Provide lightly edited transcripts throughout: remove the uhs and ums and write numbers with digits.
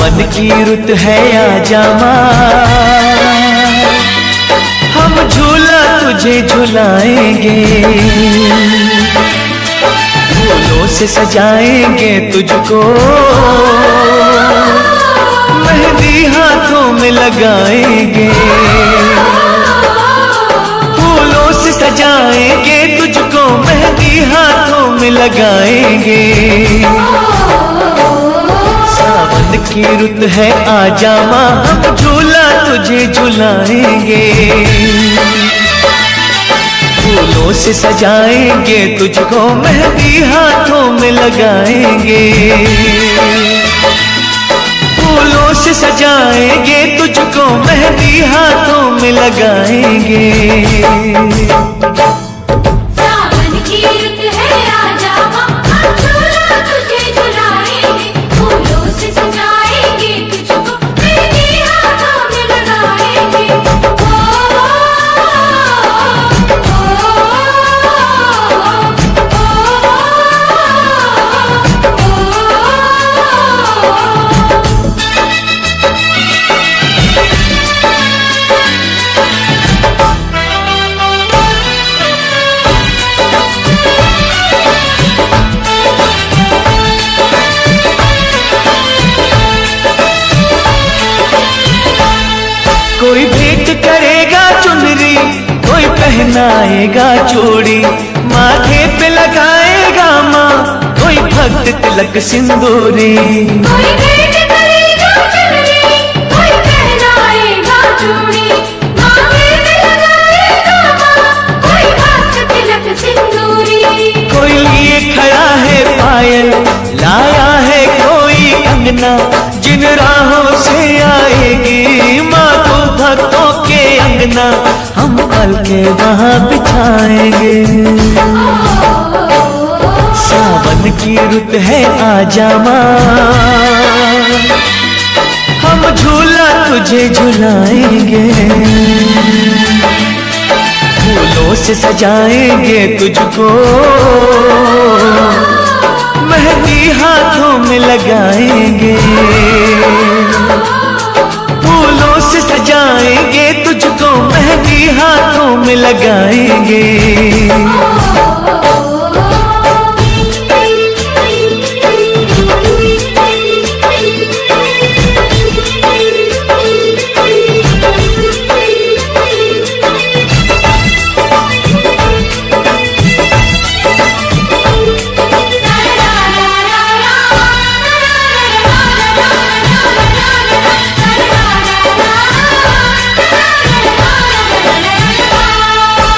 सावन की रुत है आजा माँ, हम झूला तुझे झुलाएंगे, फूलों से सजाएंगे तुझको, मेहंदी हाथों में लगाएंगे, फूलों से सजाएंगे तुझको, मेहंदी हाथों में लगाएंगे। सावन की रुत है आजा माँ, हम झूला तुझे झुलाएंगे, फूलों से सजाएंगे तुझको, मेहंदी हाथों में लगाएंगे, फूलों से सजाएंगे तुझको, मेहंदी हाथों में लगाएंगे। कोई भेंट करेगा चुनरी, कोई पहनाएगा चूड़ी, माथे पे लगाएगा माँ, कोई भक्त तिलक सिंदूरी। कोई भेंट करेगा चुनरी, कोई पहनाएगा चूड़ी, माथे पे लगाएगा माँ, कोई भक्त तिलक सिंदूरी। कोई लिए खड़ा है पायल, लाया है कोई अंगना, जिन राहों से आएगी माँ तू भक्तों के अंगना, हम पल के वहाँ बिछाएंगे। सावन की रुत है आजा माँ, हम झूला तुझे झुलाएंगे, फूलों से सजाएंगे तुझको, मेहंदी हाथों में लगाएंगे, फूलों से सजाएंगे तुझको, मेहंदी हाथों में लगाएंगे।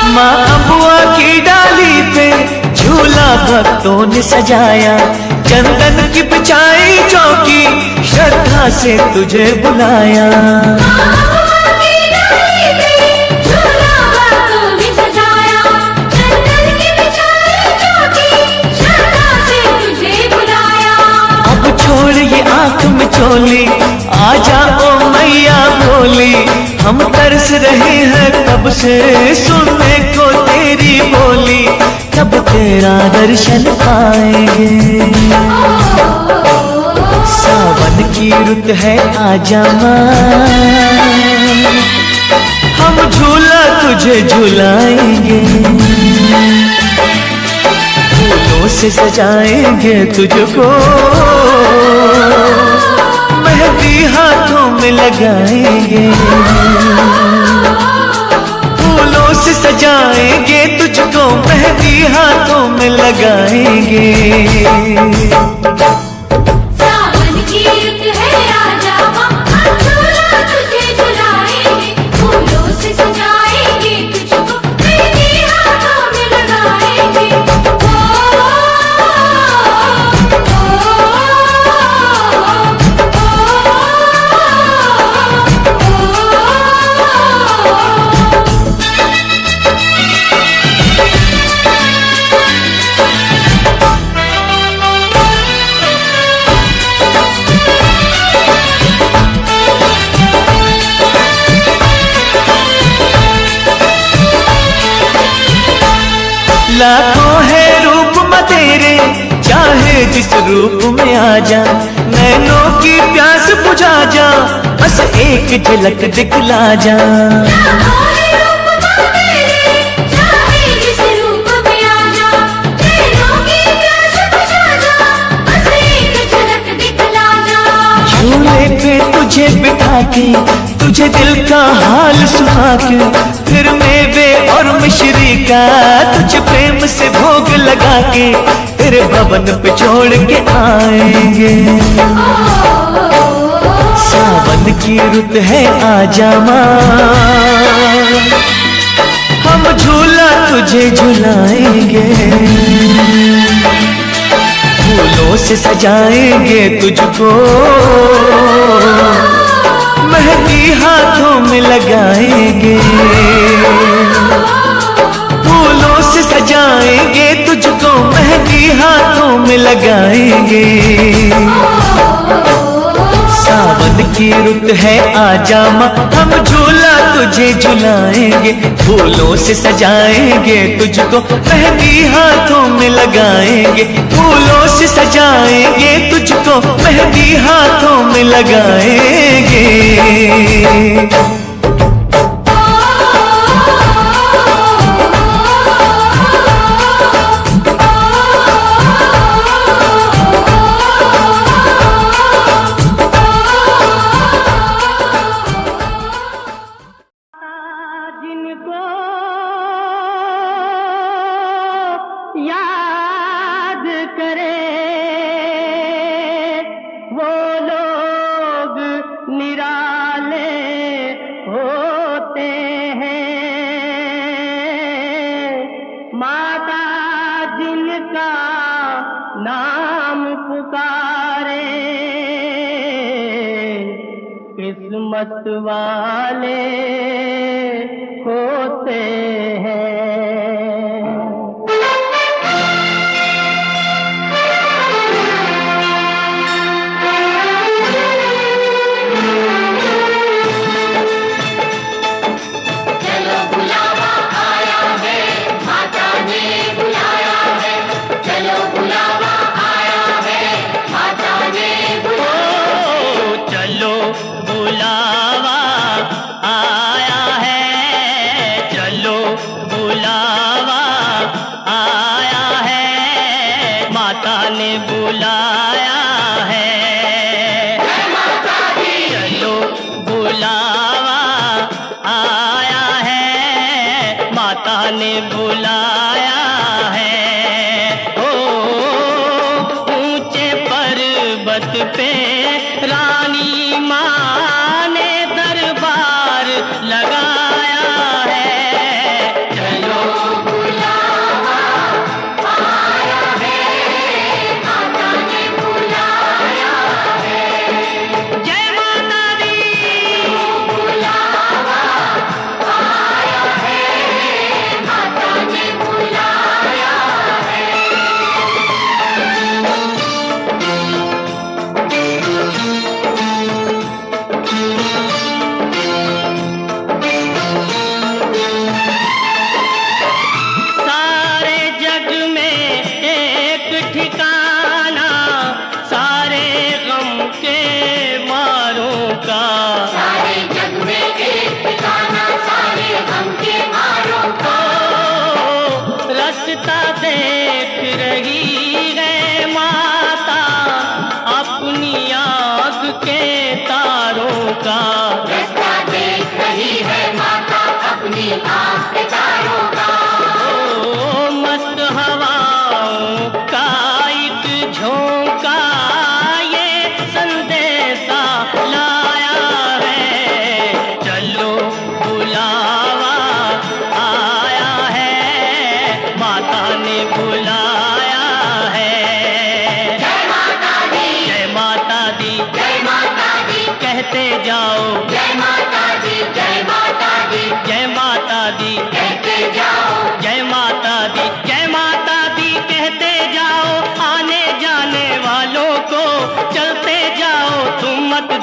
माँ अबुआ की डाली पे झूला भक्तों ने सजाया, चंदन की बिछाई चौकी, श्रद्धा से तुझे बुलाया। अब छोड़ ये आँख में चोली, आजा ओ मैया बोली, हम तरस रहे हैं कब से सुनने को तेरी बोली, कब तेरा दर्शन पाएंगे। सावन की रुत है आजा माँ, हम झूला तुझे झुलाएंगे, फूलों से सजाएंगे तुझको, मेहंदी हाथों में लगाएंगे, फूलों से सजाएंगे तुझको, मेहंदी हाथों में लगाएंगे। सावन की रुत है आजा माँ, हम झूला तुझे झुलाएंगे, फूलों से सजाएंगे तुझको, मेहंदी हाथों में लगाएंगे। लाखों है रूप में तेरे, चाहे जिस रूप में आ जा, नैनों की प्यास बुझा जा, बस एक झलक दिखला जा। चाहे रूप माँ तेरे, चाहे जिस रूप में आ जा, नैनों की प्यास बुझा जा, बस एक झलक दिखला जा। झूले पे तुझे बिठा के, तुझे दिल का हाल सुना के, फिर मेवे और मिश्री का तुझे प्रेम से भोग लगा के, तेरे भवन पे छोड़ के आएंगे। सावन की रुत है आजा माँ, हम झूला तुझे झुलाएंगे, फूलों से सजाएंगे तुझको, मेहंदी हाथों में लगाएंगे, फूलों से सजाएंगे तुझको, मेहंदी हाथों में लगाएंगे। सावन की रुत है आजा माँ, हम झूला तुझे झुलाएंगे, फूलों से सजाएंगे तुझको, मेहंदी हाथों में लगाएंगे, फूलों से सजाएंगे तुझको, मेहंदी हाथों में लगाएंगे। याद करे वो लोग निराले होते हैं, माता जिनका नाम पुकारे किस्मत वाले होते हैं।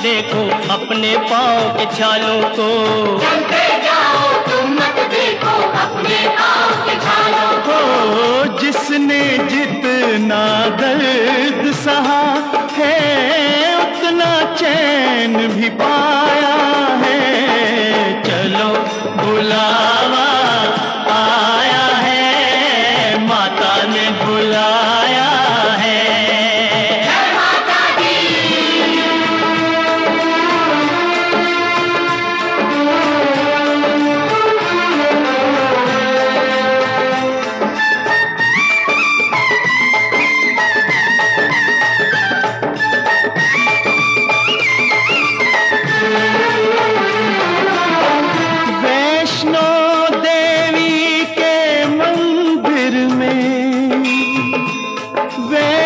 देखो अपने पाँव के छालों को, चलते जाओ तुम मत देखो अपने पाँव के छालों को। जिसने जितना दर्द सहा है उतना चैन भी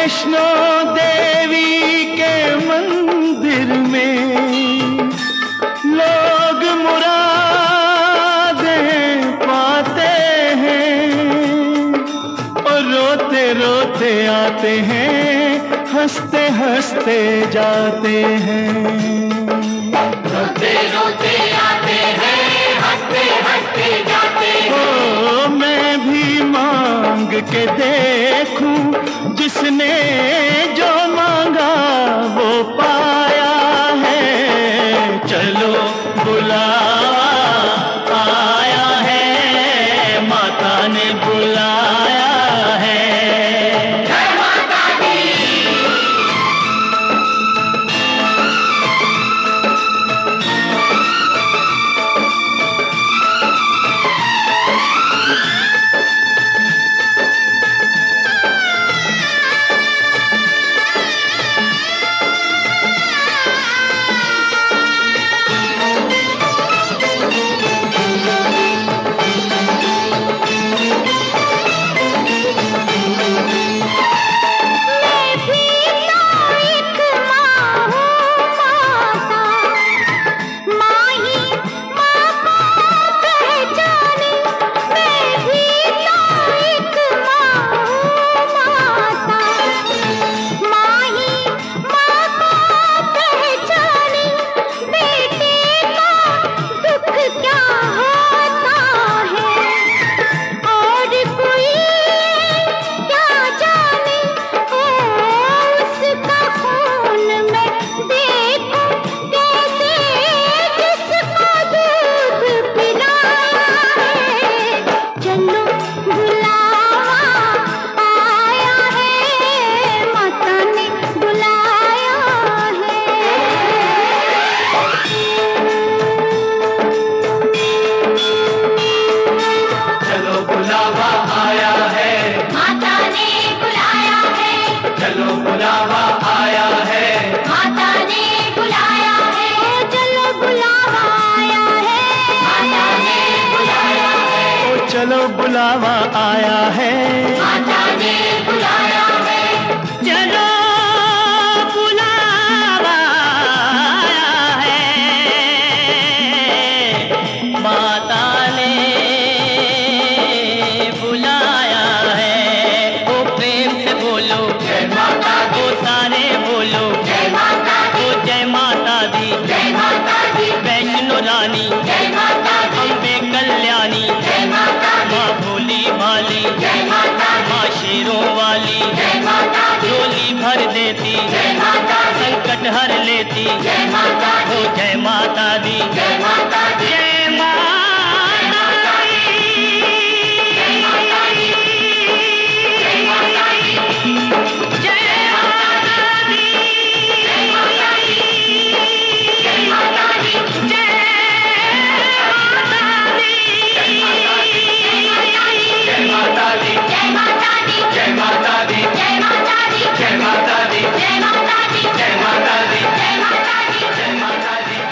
वैष्णो देवी के मंदिर में लोग मुरादें पाते हैं और रोते रोते आते हैं, हंसते हंसते जाते हैं। रोते रोते आते हैं, हंसते हंसते जाते हैं। ओ मैं भी मांग के देखूं, जिसने जो मांगा वो पाया है। चलो बुलावा आया है, माता ने बुलाया है। जय माता दी। चलो बुलावा आया है, माता ने बुलाया है। चलो बुलावा आया है, माता ने बुलाया है। ओ प्रेम से बोलो जय माता दी। ओ सारे बोलो जय माता दी। ओ जय माता दी। जय माता दी। वैष्णो रानी जय माता दी। अम्बे कल्याणी जय माता दी। माँ भोली भाली जय माता दी। माँ शेरों वाली जय माता दी। झोली भर देती जय माता दी। संकट हर लेती जय माता दी। हो जय माता दी। जय माता दी। जय माता दी। जय माता दी। जय माता दी। जय माता दी। जय माता दी। जय माता दी। जय माता दी। जय माता दी। जय माता दी, जय माता दी। जय माता दी, जय माता दी। जय माता दी, जय माता दी। जय माता दी। जय माता दी।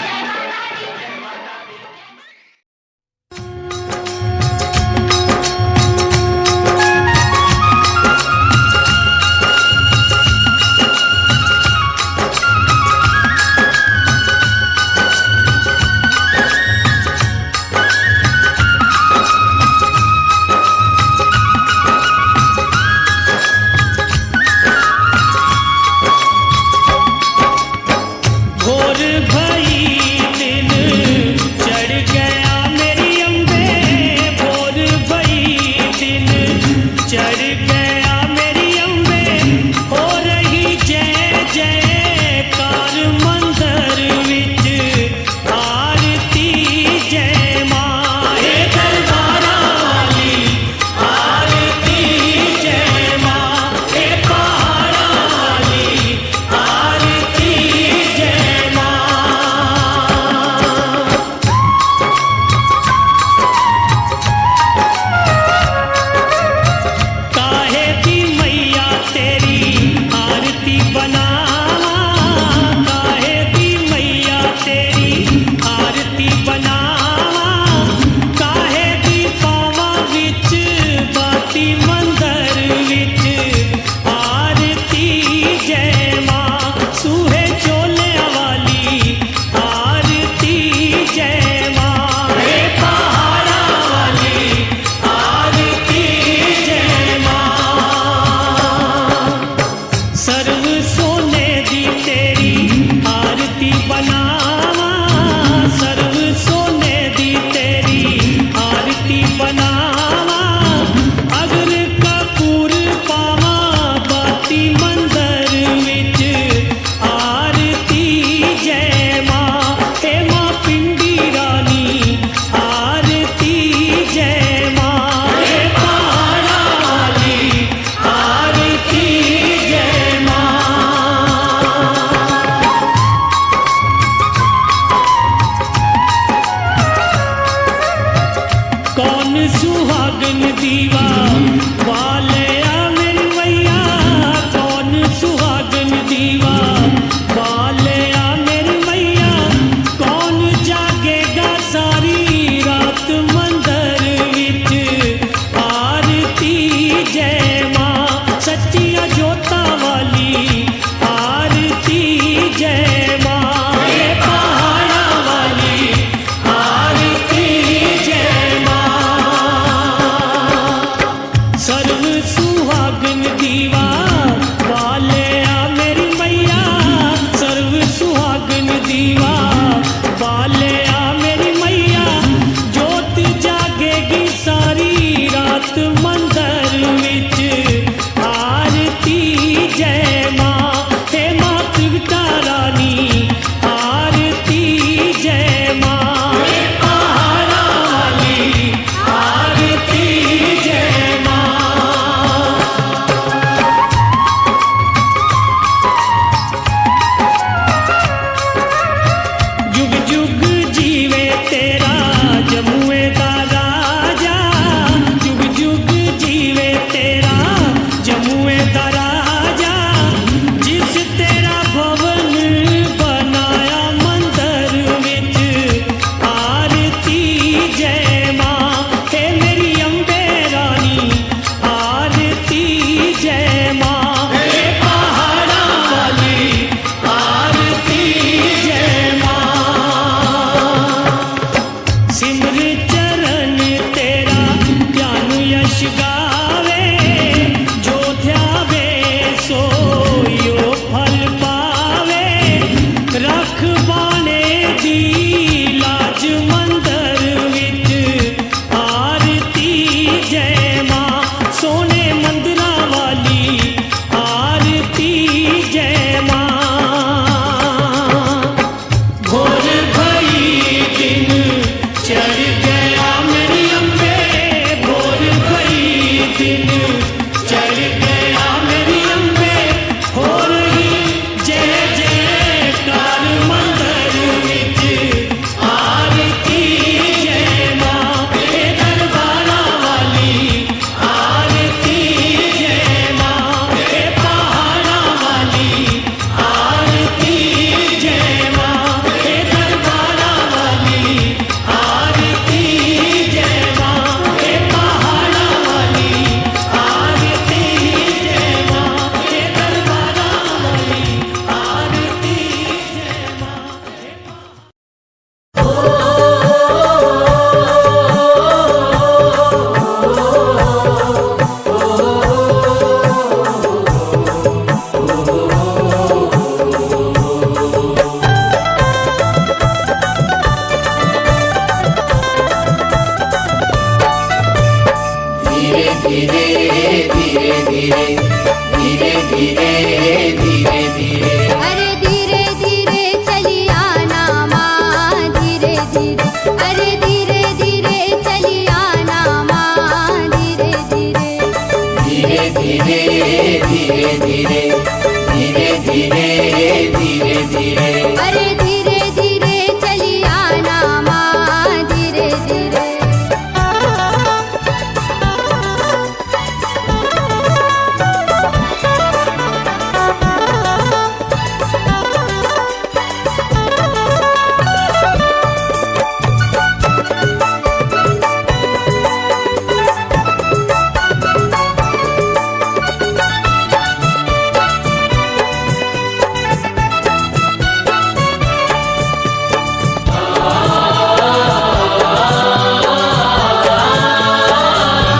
धीरे धीरे धीरे। अरे धीरे धीरे चली आना माँ धीरे धीरे, अरे धीरे धीरे चली आना माँ धीरे धीरे। धीरे धीरे धीरे धीरे धीरे धीरे धीरे धीरे। अरे धीरे धीरे चली आना माँ धीरे धीरे।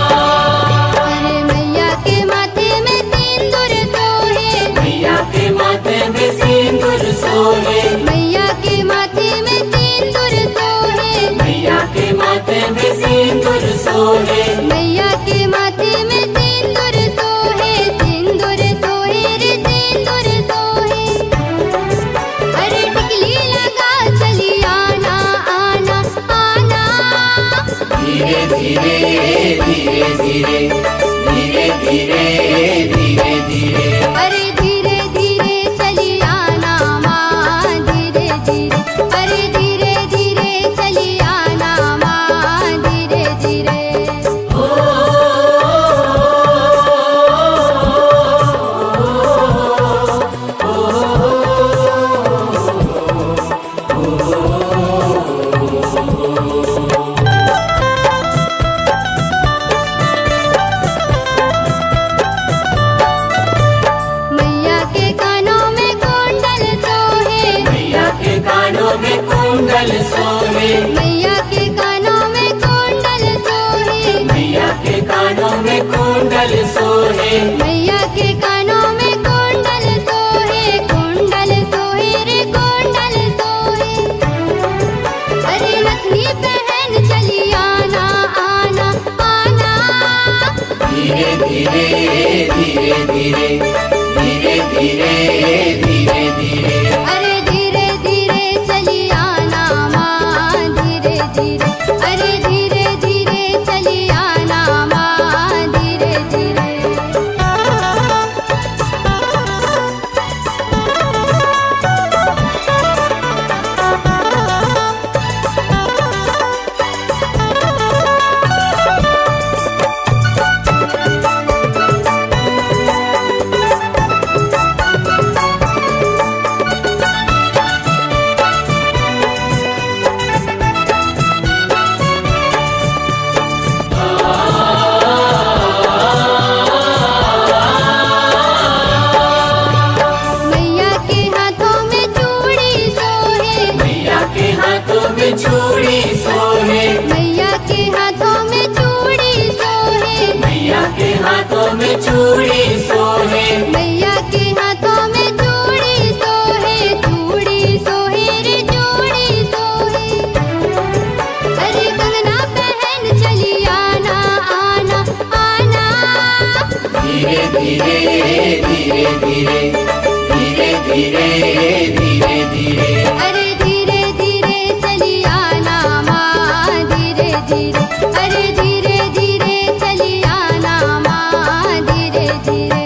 अरे मैया के माथे में सिंदूर सोहे, मैया के माथे में सिंदूर सोहे, मैया के माथे में सिंदूर सोहे, मैया के माथे में सिंदूर सोहे। मैया के माथे में सिंदूर सोहे, सिंदूर सोहे रे सिंदूर सोहे। अरे टिकली लगा चली आना आना आना। धीरे धीरे धीरे धीरे धीरे धीरे धीरे धीरे। अरे धीरे धीरे चली आना माँ धीरे धीरे, अरे धीरे धीरे चली आना माँ धीरे धीरे। मैया के कानों में कुंडल सोहे, मैया के कानों में कुंडल सोहे, मैया के कानों में कुंडल सोहे, मैया के कानों में कुंडल सोहे। मैया के कानों में कुंडल सोहे, कुंडल सोहे रे कुंडल सोहे। अरे नथनी पहन चली आना आना आना। धीरे धीरे धीरे धीरे धीरे धीरे धीरे धीरे। अरे धीरे धीरे चली आना माँ धीरे धीरे, अरे धीरे धीरे चली आना माँ धीरे धीरे। मैया के हाथों में चूड़ी सोहे, मैया के हाथों में चूड़ी सोहे, मैया के हाथों में चूड़ी सोहे, मैया के हाथों में चूड़ी सोहे। मैया के हाथों में चूड़ी सोहे, चूड़ी सोहे रे चूड़ी सोहे। अरे कंगना पहन चली आना आना आना। धीरे धीरे धीरे धीरे धीरे धीरे धीरे धीरे। अरे धीरे धीरे चली आना माँ धीरे धीरे, अरे धीरे धीरे चली आना माँ धीरे धीरे।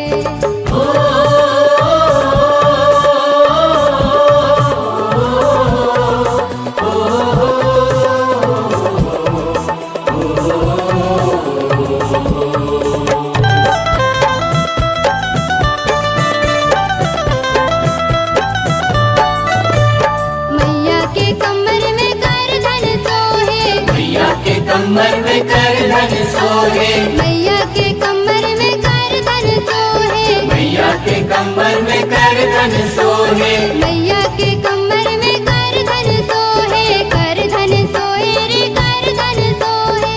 मैया के कमर में करधन सोहे, मैया के कमर में करधन सोहे, मैया के कमर में करधन सोहे, मैया के कमर में करधन सोहे। मैया के कमर में करधन सोहे, करधन सोहे रे करधन सोहे।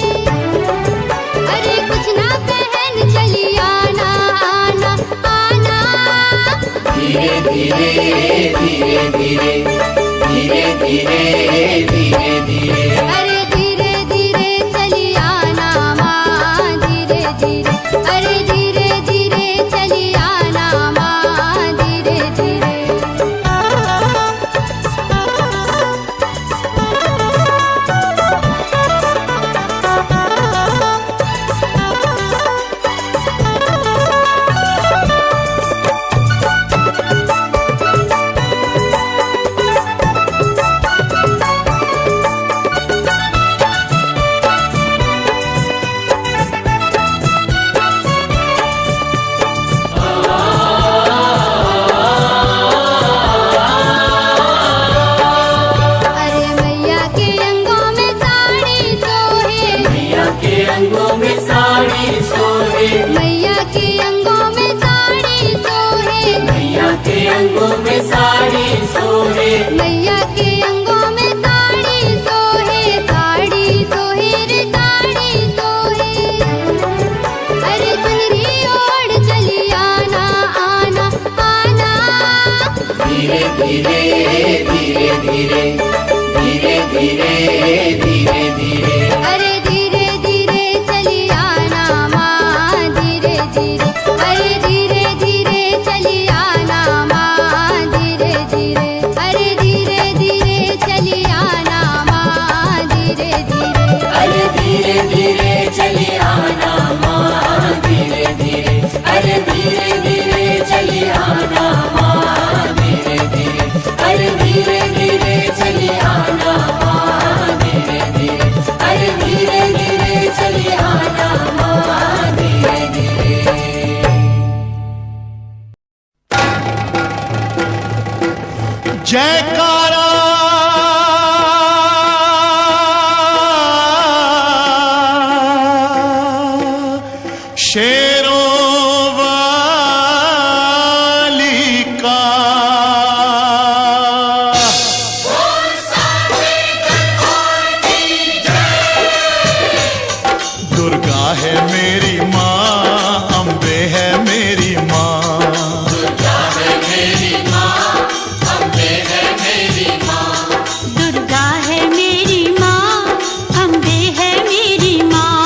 अरे कुछ ना पहन चली आना आना आना। धीरे धीरे धीरे धीरे धीरे धीरे धीरे धीरे। अरे धीरे धीरे चली आना माँ धीरे धीरे, अरे धीरे धीरे चली आना माँ अंगों में साड़ी सोहे, मैया के अंगों में साड़ी सोहे, साड़ी सोहे रे साड़ी सोहे। अरे चुनरी ओढ़ चली आना आना आना। धीरे धीरे धीरे धीरे धीरे धीरे धीरे धीरे, अरे धीरे धीरे चली आना माँ धीरे धीरे, अरे धीरे धीरे चली आना माँ धीरे धीरे, अरे धीरे धीरे चली आना माँ धीरे धीरे। अरे धीरे धीरे चली आना माँ धीरे धीरे, अरे धीरे धीरे चली आना माँ धीरे धीरे, अरे धीरे धीरे चली आना माँ धीरे धीरे, अरे धीरे धीरे चली आना माँ धीरे धीरे। जयकारा शेरों वाली का, दुर्गा है मेरी माँ, अम्बे है मेरी माँ, दुर्गा है मेरी माँ, अम्बे है मेरी माँ, दुर्गा है मेरी माँ, अम्बे है मेरी माँ,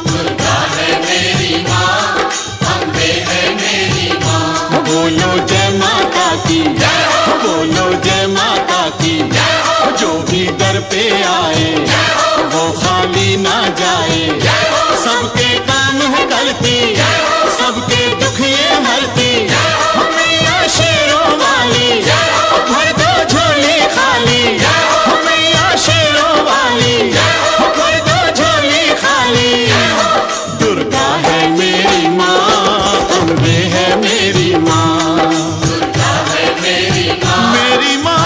दुर्गा है मेरी माँ, अम्बे है मेरी माँ। बोलो जय माता की, बोलो जय माता की, जो भी दर पे आए वो खाली ना जाए, सबके काम है करती, सबके दुख ये हरती, मैया शेरों वाली भर दो झोली खाली, मैया शेरों वाली भर दो झोली खाली। दुर्गा है मेरी माँ, अम्बे है मेरी माँ, दुर्गा है मेरी माँ, मेरी माँ,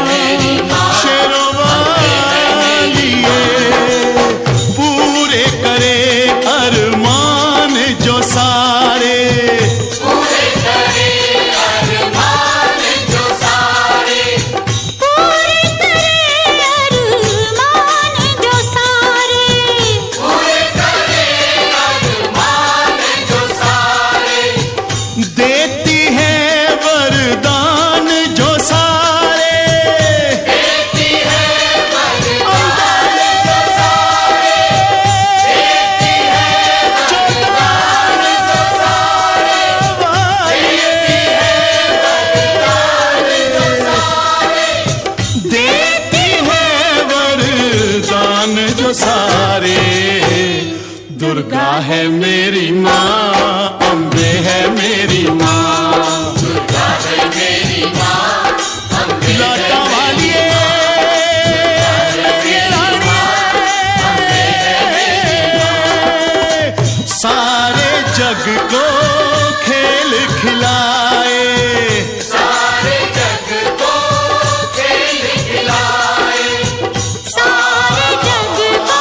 मेरी माँ, शेरों वाली ये पूरे करे अरमान जो सारे, पूरे करे अरमान जो सारे, पूरे करे अरमान जो सारे, पूरे करे अरमान जो सारे, देती है वरदान जो सारे, देती है वरदान जो सारे, देती है वरदान जो सारे, देती है वरदान जो सारे। देती है वरदान जो सारे। दुर्गा है मेरी माँ, अम्बे है मेरी माँ, दुर्गा है मेरी माँ, अम्बे है लाटा वाली ये रानी सारे जग को खेल खिलाए, सारे जग को खेल खिलाए, सारे जग को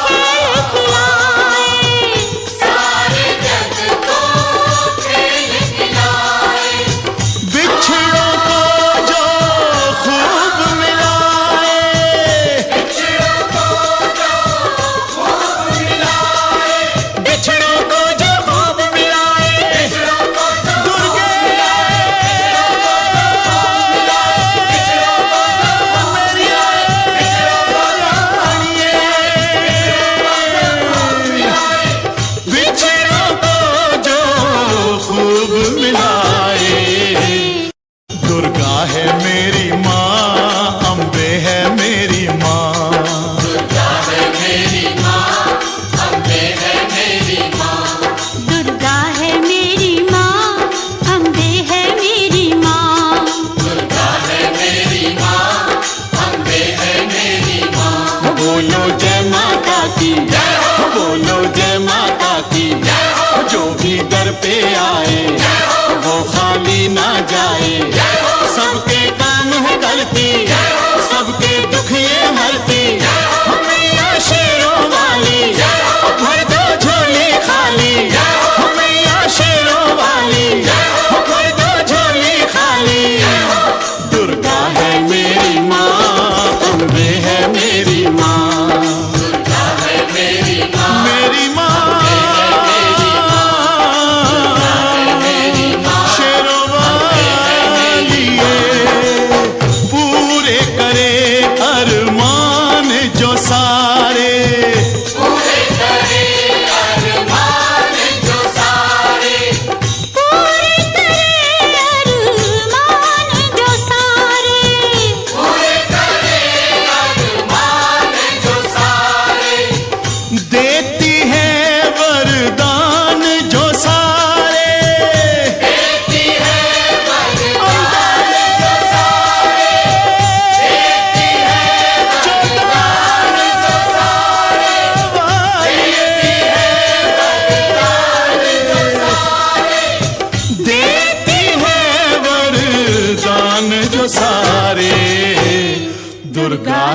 खेल खिलाए, सारे जग को खेल खिलाए, बिछड़ों को जो खूब मिलाए, बिछड़ों को जो खूब मिलाए, बिछड़ों को जो खूब मिलाए, बिछड़ों को जो दुर्गे मेरी बिछड़ों को जो खूब मिलाए। दुर्गा है मेरी माँ, अम्बे है मेरी माँ, दुर्गा है मेरी माँ, अम्बे है मेरी माँ, दुर्गा है मेरी माँ, अम्बे है मेरी माँ, दुर्गा है मेरी माँ, अम्बे है मेरी माँ। बोलो जय माता की, बोलो जय माता की, जो भी दर पे आए वो खाली ना जाए, सबके काम है करती, सबके दुख ये हरती, मैया शेरों वाली भर दो झोली खाली, मैया शेरों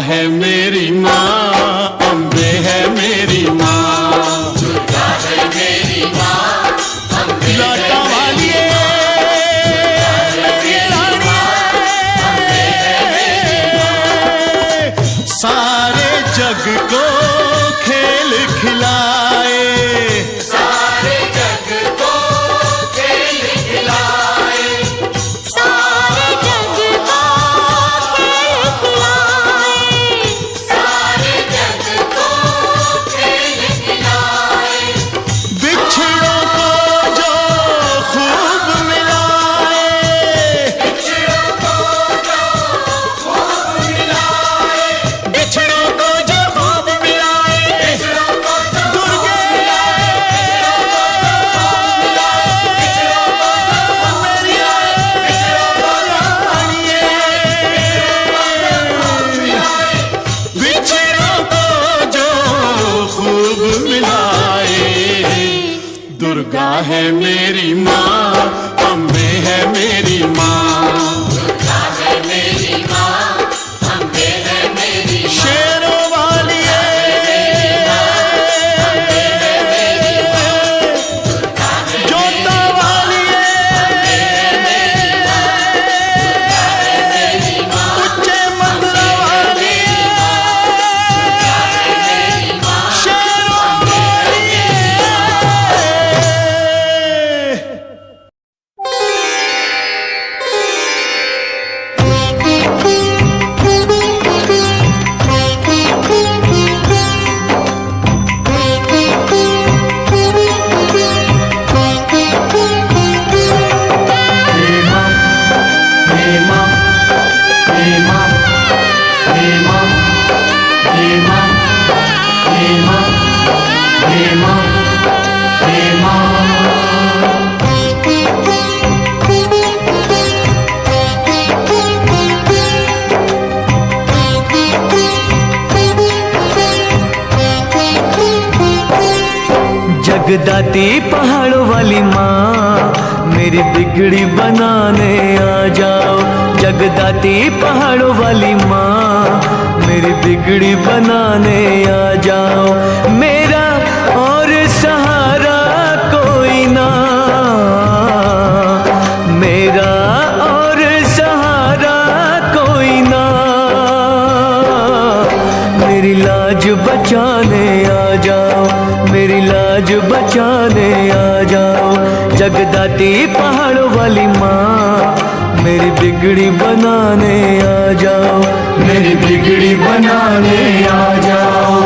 है मेरी माँ, अम्बे है मेरी माँ, दुर्गा है मेरी माँ, अम्बे है लाटा वाली सारे जग को खेल खिलाए, सारे जग को खेल खिलाए, सारे जग को खेल खिलाए, सारे जग को खेल खिलाए, बिछड़ों को जो खूब मिलाए, बिछड़ों को जो खूब मिलाए, बिछड़ों को जो खूब मिलाए, बिछड़ों को जो दुर्गे बिछड़ों को जो खूब मिलाए, दुर्गा है मेरी माँ, अम्बे है मेरी माँ, दुर्गा है मेरी माँ, अम्बे है मेरी माँ, शेरों वाली जोता वाली उच्चे मंदिर वाली शेरों वाली जगदाती पहाड़ों वाली माँ, मेरी बिगड़ी बनाने आ जाओ। जगदाती पहाड़ों वाली माँ, मेरी बिगड़ी बनाने आ जाओ। मेरा और सहारा कोई ना, मेरा और सहारा कोई ना, मेरी लाज बचाने आ जाओ, मेरी लाज बचाने आ जाओ। जगदाती पहाड़ों वाली माँ, मेरी बिगड़ी बनाने आ जाओ, मेरी बिगड़ी बनाने आ जाओ।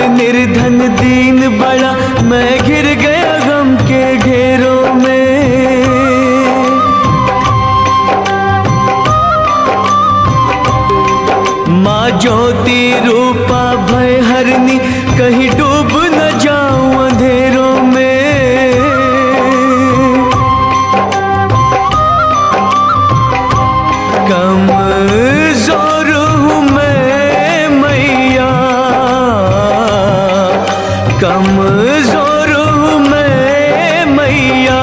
निर्धन दीन बड़ा, मैं घिर गया गम के घेरों में। माँ ज्योति रूपा भय हरनी, कहीं डूब न जाऊं अंधेरों में। कमजोर हूँ मैं मैया, कमजोर हूँ मैं मैया,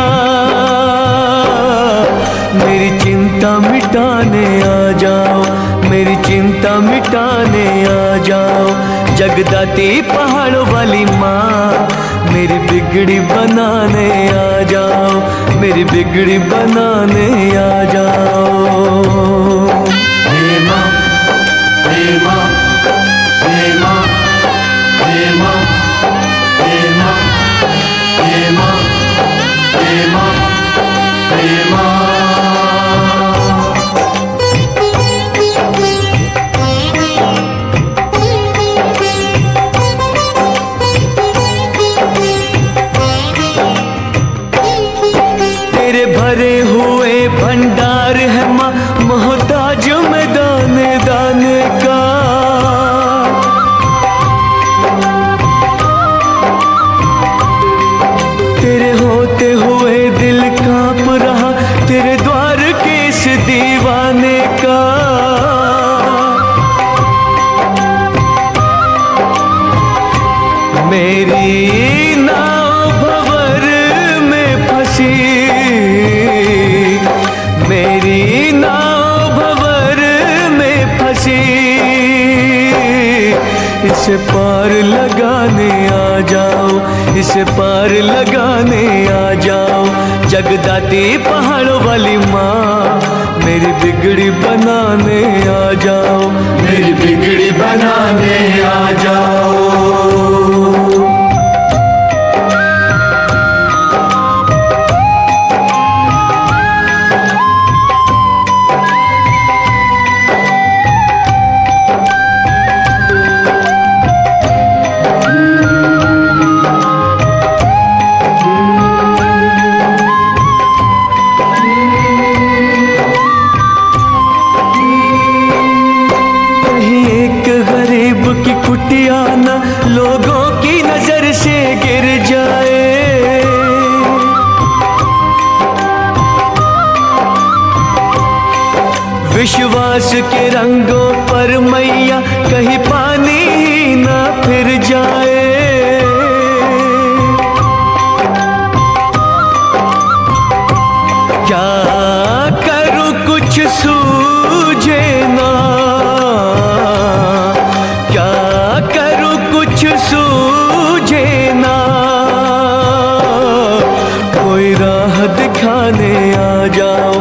मेरी चिंता मिटाने आ जाओ, मेरी चिंता मिटाने आ जाओ। जगदाती पहाड़ों वाली माँ, मेरी बिगड़ी बनाने आ जाओ, मेरी बिगड़ी बनाने आ जाओ। हे माँ, हे माँ, हे माँ, हे माँ, हे माँ, हे माँ, हे माँ, हे माँ। तेरे भरे हुए भंडार है माँ, मोहताज में दाने दाने का। इस दीवाने का। मेरी नाव भंवर में फंसी, मेरी नाव भंवर में फंसी, इसे पार लगाने आ जाओ, इसे पार लगाने आ जाओ। जगदाती पहाड़ों वाली माँ, मेरी बिगड़ी बनाने आ जाओ, मेरी बिगड़ी बनाने आ जाओ। कुटिया न लोगों की नजर से गिर जाए, विश्वास के रंगों पर मैया कहीं पानी ही न फिर जाए। क्या करूं कुछ सूझे ना, सूझे ना, कोई राह दिखाने आ जाओ,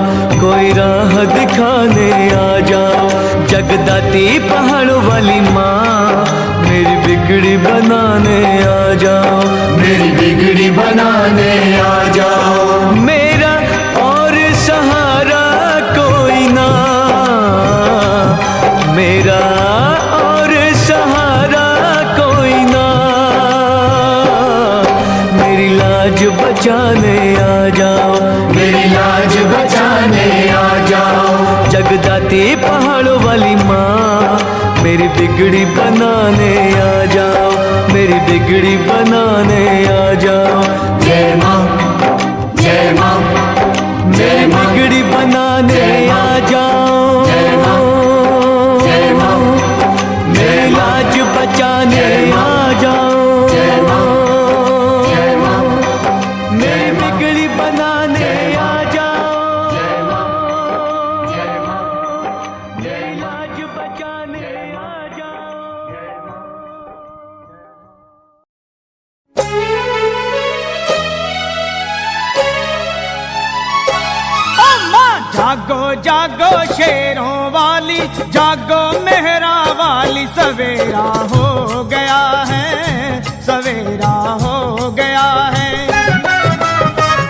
कोई राह दिखाने आ जाओ। जगदाती पहाड़ों वाली माँ, मेरी बिगड़ी बनाने आ जाओ, मेरी बिगड़ी बनाने आ जाओ। मेरा और सहारा कोई ना, मेरा और सहारा कोई ना, मेरी लाज बचाने आ जाओ, मेरी लाज बचाने आ जाओ। जगदाती पहाड़ों वाली माँ, मेरी बिगड़ी बनाने आ जाओ, मेरी बिगड़ी बनाने आ जाओ। जय माँ, जय माँ, जय माँ, बिगड़ी बनाने आ जाओ। जय माँ, जय माँ, मेरी लाज बचाने आ जाओ। जय माँ, जय माँ, मेरी बिगड़ी बनाने आ जाओ। जय माँ, जय माँ, मेरी लाज बचाने आ जाओ। जय माँ। जागो जागो शेरों वाली, जागो मेहरा वाली, सवेरा हो गया है, सवेरा हो गया है।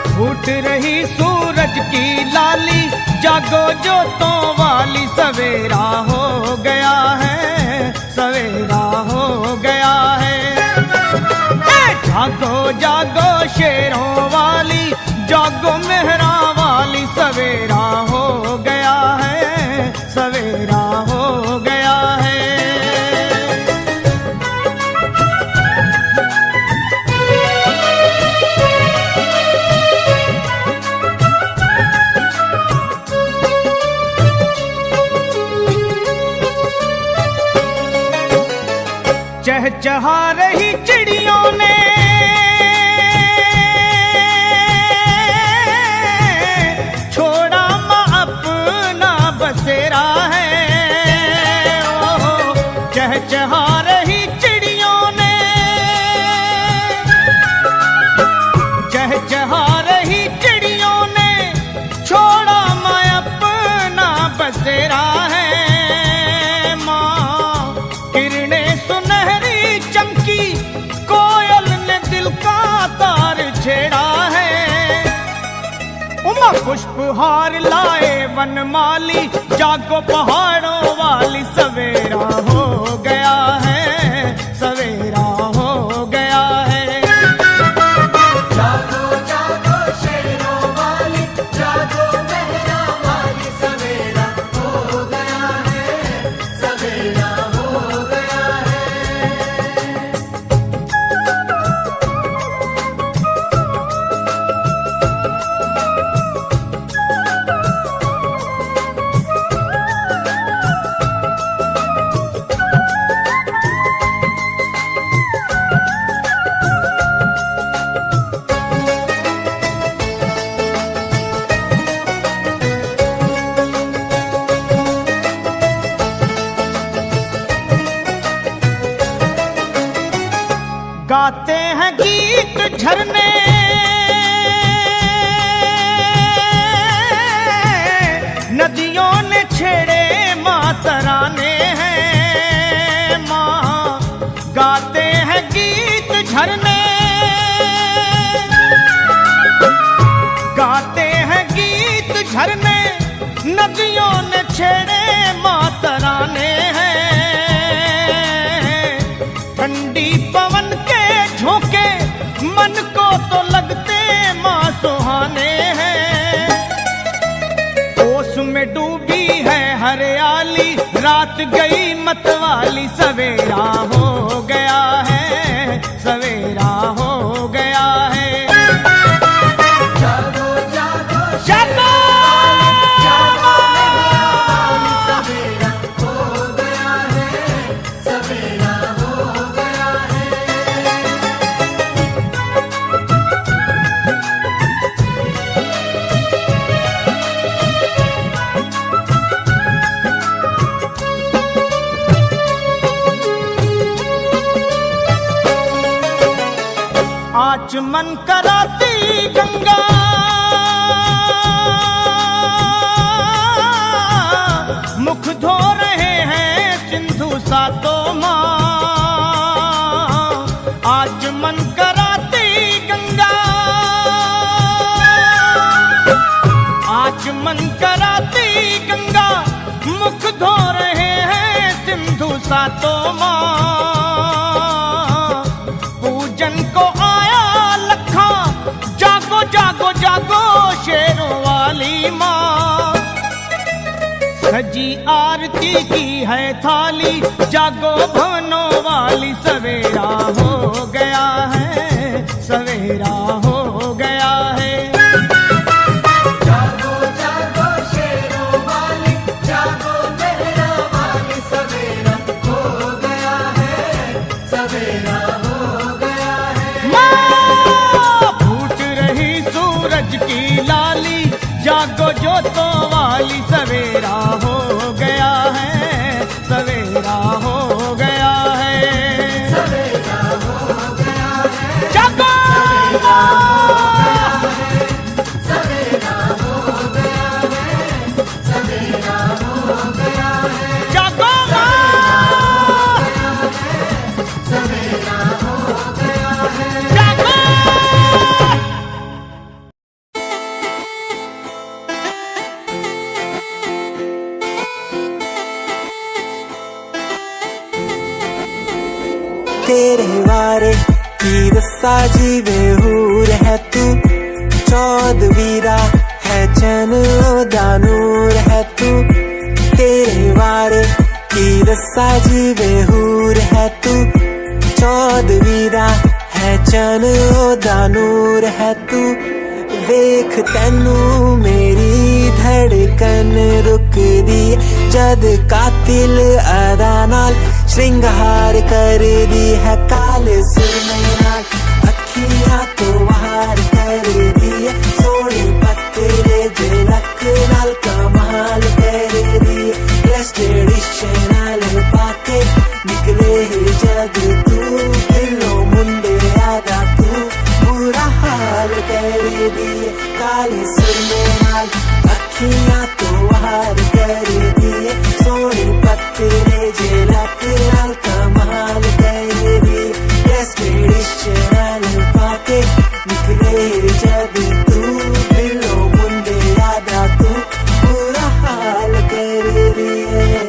फूट रही सूरज की लाली, जागो जोतों वाली, सवेरा हो गया है, सवेरा हो गया है। जागो जागो शेरों वाली, जागो मेहरा वाली, सवेरा हो गया है, सवेरा हो गया है। चहचहा रही चिड़ियों ने, छोड़ा माँ अपना बसेरा है। ओहो, चहचहा रही चिड़ियों ने, चहचहा रही चिड़ियों ने, छोड़ा माँ अपना बसेरा है। माँ किरणें सुनहरी चमकी, कोयल ने दिल का तार छेड़ा है। उमा पुष्पहार लाए वनमाली, जागो पहाड़ों वाली, सवेरा हो गया है, सवेरा हो गया है। जागो जागो शेरों वाली, जागो मेहरा वाली, सवेरा हो गया है, सवेरा हो गया है। झरने नदियों ने छेड़े माता राने हैं। ठंडी पवन के झोंके मन को तो लगते माँ सुहाने हैं। ओस में डूबी है हरियाली, रात गई मतवाली, सवेरा हो गया है, सवेरा हो गया है। जागो जागो जागो जागो सवेरा हो गया है, सवेरा हो गया है। आचमन कराती गंगा मुख धो रहे हैं सिंधु सातों माँ। आचमन कराती गंगा, आचमन कराती गंगा मुख धो रहे हैं सिंधु सातों माँ। पूजन को आया लखा, जागो जागो जागो शेरों वाली माँ। सजी आरती की है थाली, जागो भवनों वाली, सवेरा हो गया है, सवेरा हो गया है। जागो जागो शेरों वाली, जागो मेहरा वाली, सवेरा हो गया है, सवेरा हो गया है। माँ फूट रही सूरज की लाली, जागो जोतों वाली, सवेरा हो गया है, सवेरा हो गया है। सवेरा हो गया है, जागो सवेरा हो गया है, सवेरा हो गया है, जागो सवेरा हो गया है। जागो। तेरे वारे की रस्सा जीवे हूर है तू, चौदवीरा है चैन ओदा नूर है तू। तेरे वारे की रस्सा जीवे हूर है तू, चौदवीरा है चैन ओदा नूर है तू। वेख तैनू मेरी धड़कन रुकदी, जद कातिल अदा नाल श्रृंगार कर दी है। काले सुरमे नाल अखियां तो वार कर दी है, सोनी पत्तरे झलक नाल कमाल कर दी। ड्रेस ट्रेडिशनल पाके निकले जग तू, दिलों मुंडे आदा तू बुरा हाल कर दी। काले सुरमे नाल अखियां तो वार कर दी है, सोनी पत्तरे झलक नाल कमाल कर दी। ड्रेस ट्रेडिशनल पाके निकले जब तू, दिलों मुंडे आदा तू बुरा हाल कर दी है।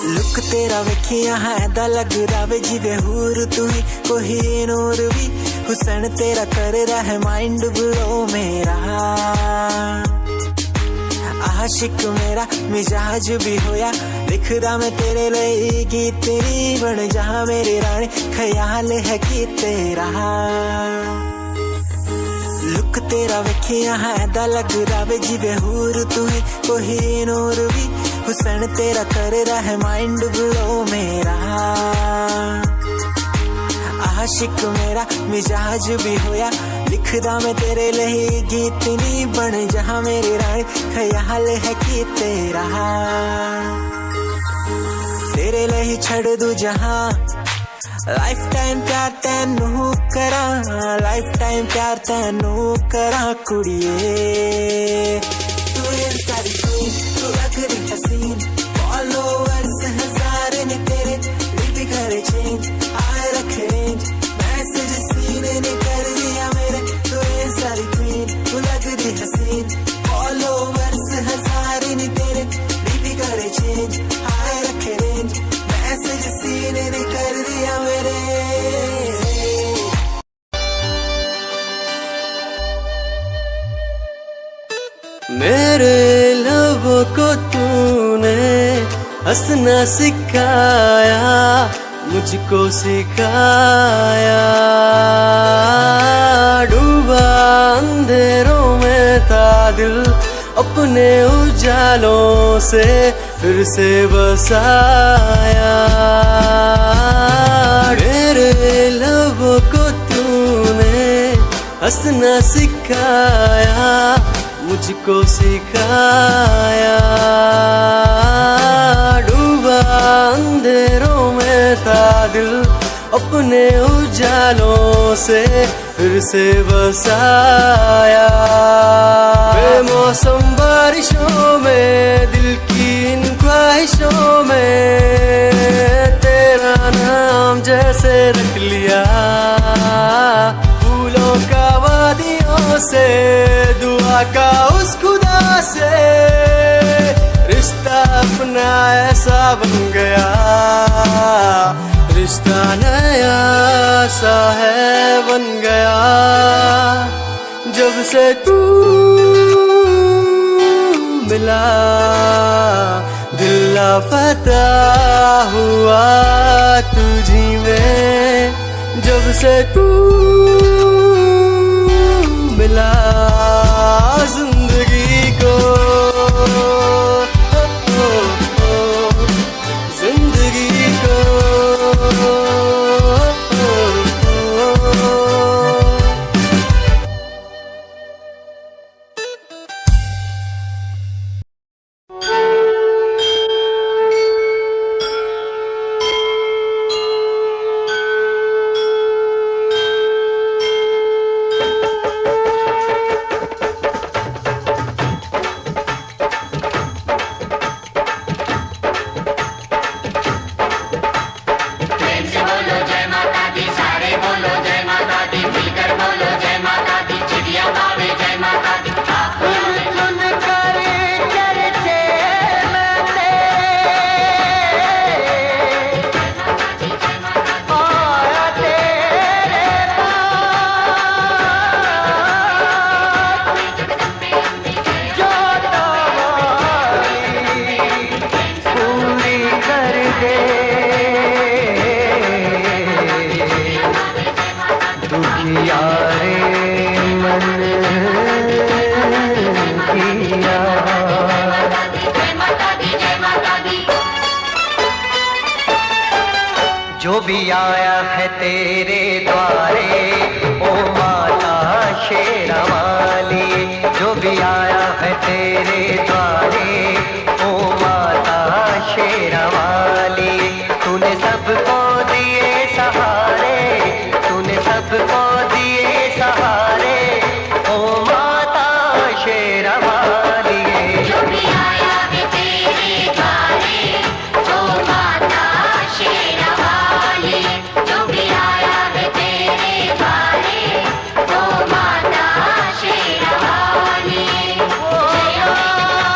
लुक तेरा वेखिया है दा लग रावे जिवे हूर तू ही कोही नूर भी। हुसैन तेरा कर रहा है माइंड ब्लो मेरा, आशिक मेरा मिजाज भी होया, लिखदा मैं तेरे लिए गीत तेरी बन जहाँ मेरी रानी, ख्याल है कि तेरा। लुक तेरा वेखिया है दा लग रावे जिवे हूर तू ही कोही नूर भी। हुसैन तेरा कर रहा है माइंड ब्लो मेरा, आशिक मेरा मिजाज भी होया, लिखदा मैं तेरे लिए गीत नी बन जहां मेरी रानी ख्याल है कि तेरा तेरे लिए छड़ दूं जहां लाइफ टाइम प्यार तैनू करा लाइफ टाइम प्यार तैनू करा कुड़िए तू इंस्टा दी क्वीन तू लगदी हसीन फॉलोअर्स हजार ने तेरे लिपि करे चेंज आए रखे रेंज मैसेज सीन ने कर दिया मेरे तू इंस्टा दी क्वीन तू लगदी हसीन फॉलोअर्स हजार ने तेरे लिपि करे चेंज आए रखे रेंज मैसेज सीन ने कर दिया मेरे मेरे लबों को तूने हंसना सिखाया मुझको सिखाया डूबा अंधेरों में था दिल अपने उजालों से फिर से बसाया मेरे लबों को तूने हंसना सिखाया मुझको सिखाया डूबा अंधेरों में था दिल अपने उजालों से फिर से बसाया बेमौसम बारिशों में दिल की इन ख्वाहिशों में तेरा नाम जैसे रख लिया फूलों का वादियों से दुआ का उस खुदा से रिश्ता अपना ऐसा बन गया रिश्ता नया सा है बन गया जब से तू मिला दिल लापता हुआ तुझी में जब से तू मिला जिंदगी को जिंदगी को जो भी आया है तेरे द्वारे ओ माता शेरावाली जो भी आया है तेरे द्वारे ओ माता शेरावाली तूने सबको दिए सहारे तूने सबको दिए सहारे ओ माता शेरावाली जो भी आया है तेरे द्वारे ओ माता शेरावाली जो भी आया है तेरे द्वारे ओ माता शेरावाली जय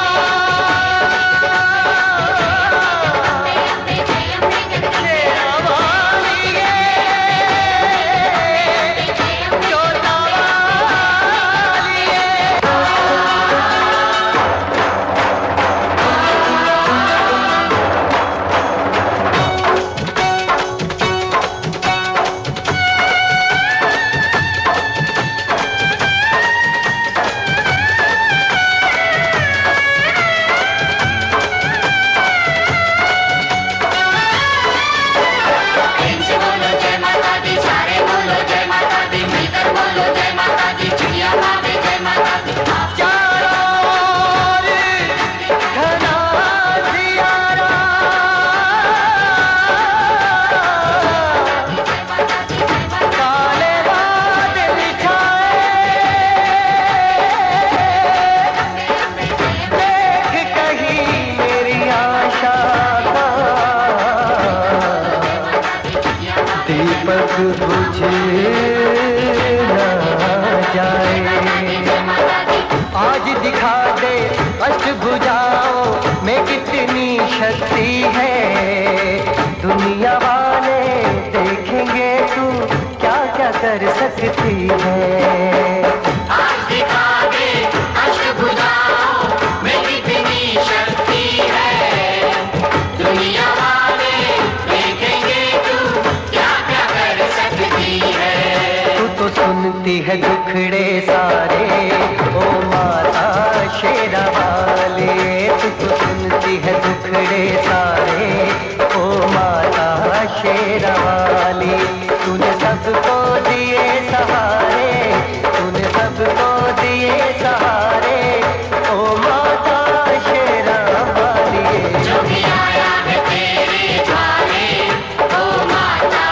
बुझाओ में कितनी शक्ति है, दुनिया वाले देखेंगे तू क्या क्या कर सकती है। आज दिखा दे अश्क बुझाओ में कितनी शक्ति है, दुनिया वाले देखेंगे तू क्या क्या कर सकती है। तू तो सुनती है दुखड़े सारे ओ माता शेरा वाले, तू तो सुनती है दुखड़े सारे ओ माता शेरा वाली। तूने सबको दिए सहारे, तूने सबको दिए सहारे ओ माता शेरा वाली। जो भी आया है तेरे द्वारे ओ माता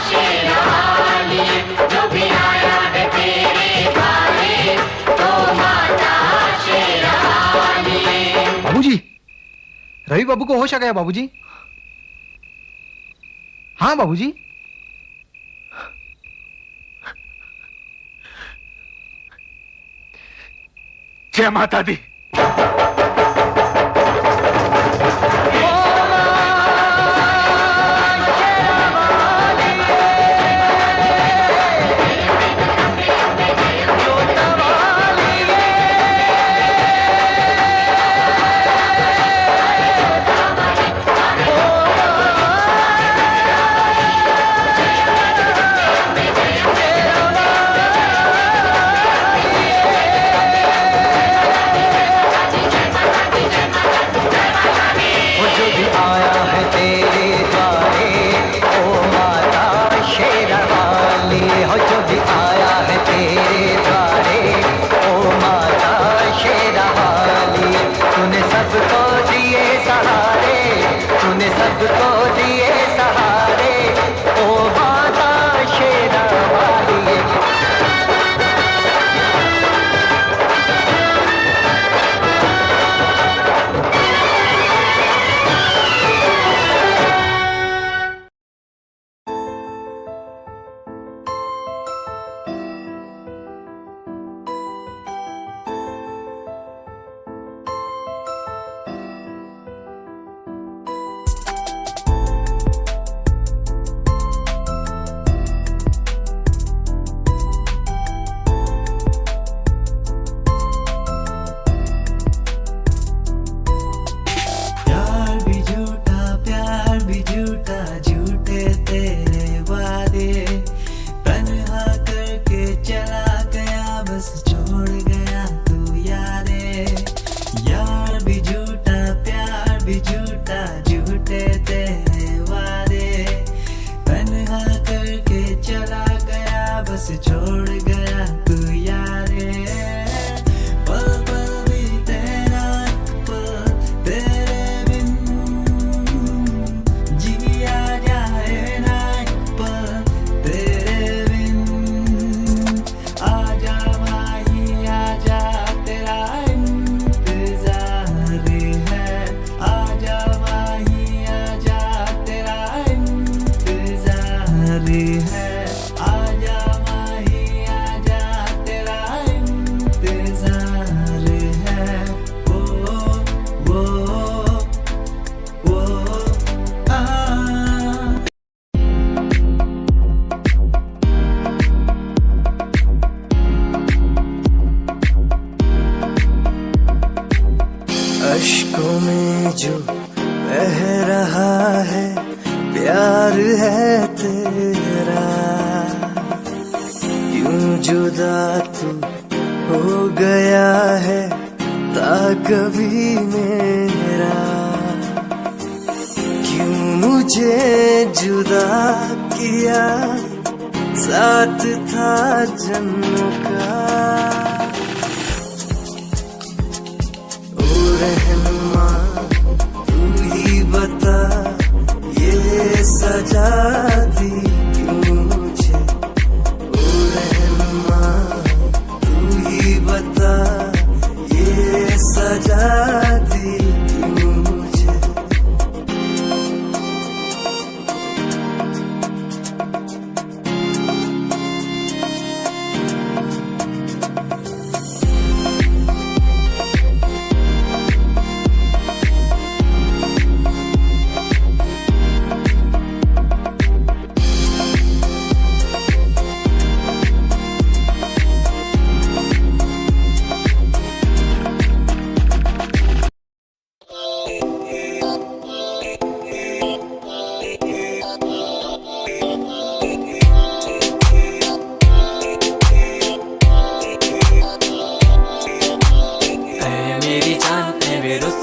शेरावाली, जो भी आया है तेरे द्वारे ओ माता शेरावाली। बाबूजी, रवि बाबू को होश आ गया बाबूजी। हाँ बाबूजी। जय माता दी। सबको दिए सहारे, तूने सबको दिए सहारे ओ माता शेरा वाली। छोड़ गया तू यारे, पल पल बीते ना एक पल तेरे बिन, जिया जाए ना एक पल तेरे बिन। आजा माही आजा तेरा इंतजार है, आजा माही आजा तेरा इंतजार है, आजा माही आजा तेरा इंतजार है। वो आ अश्कों में जो बह रहा है प्यार है तेरा, क्यों जुदा तू हो गया है ता कभी मेरा, क्यों मुझे जुदा किया साथ था जन्मों का। ओ रहनुमा तू ही बता ये सजा दी क्यों मुझे, ओ रहनुमा तू ही बता ये सजा दी क्यों मुझे।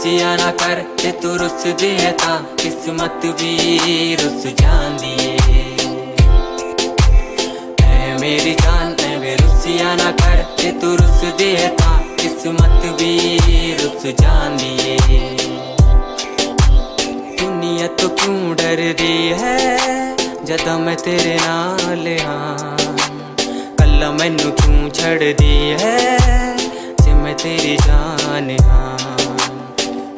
रुसिया ना कर ते तू रुस दिए ता किस्मत भी रुस जांदी ऐ मेरी जान ऐ रुसिया ना कर ते तू रुस दिए ता किस्मत भी रुस जांदी दुनिया तो क्यों डर दी है जदा मैं तेरे नाल हाँ कल्ला मैनू क्यों छड़ दी है जे मैं तेरी जान हाँ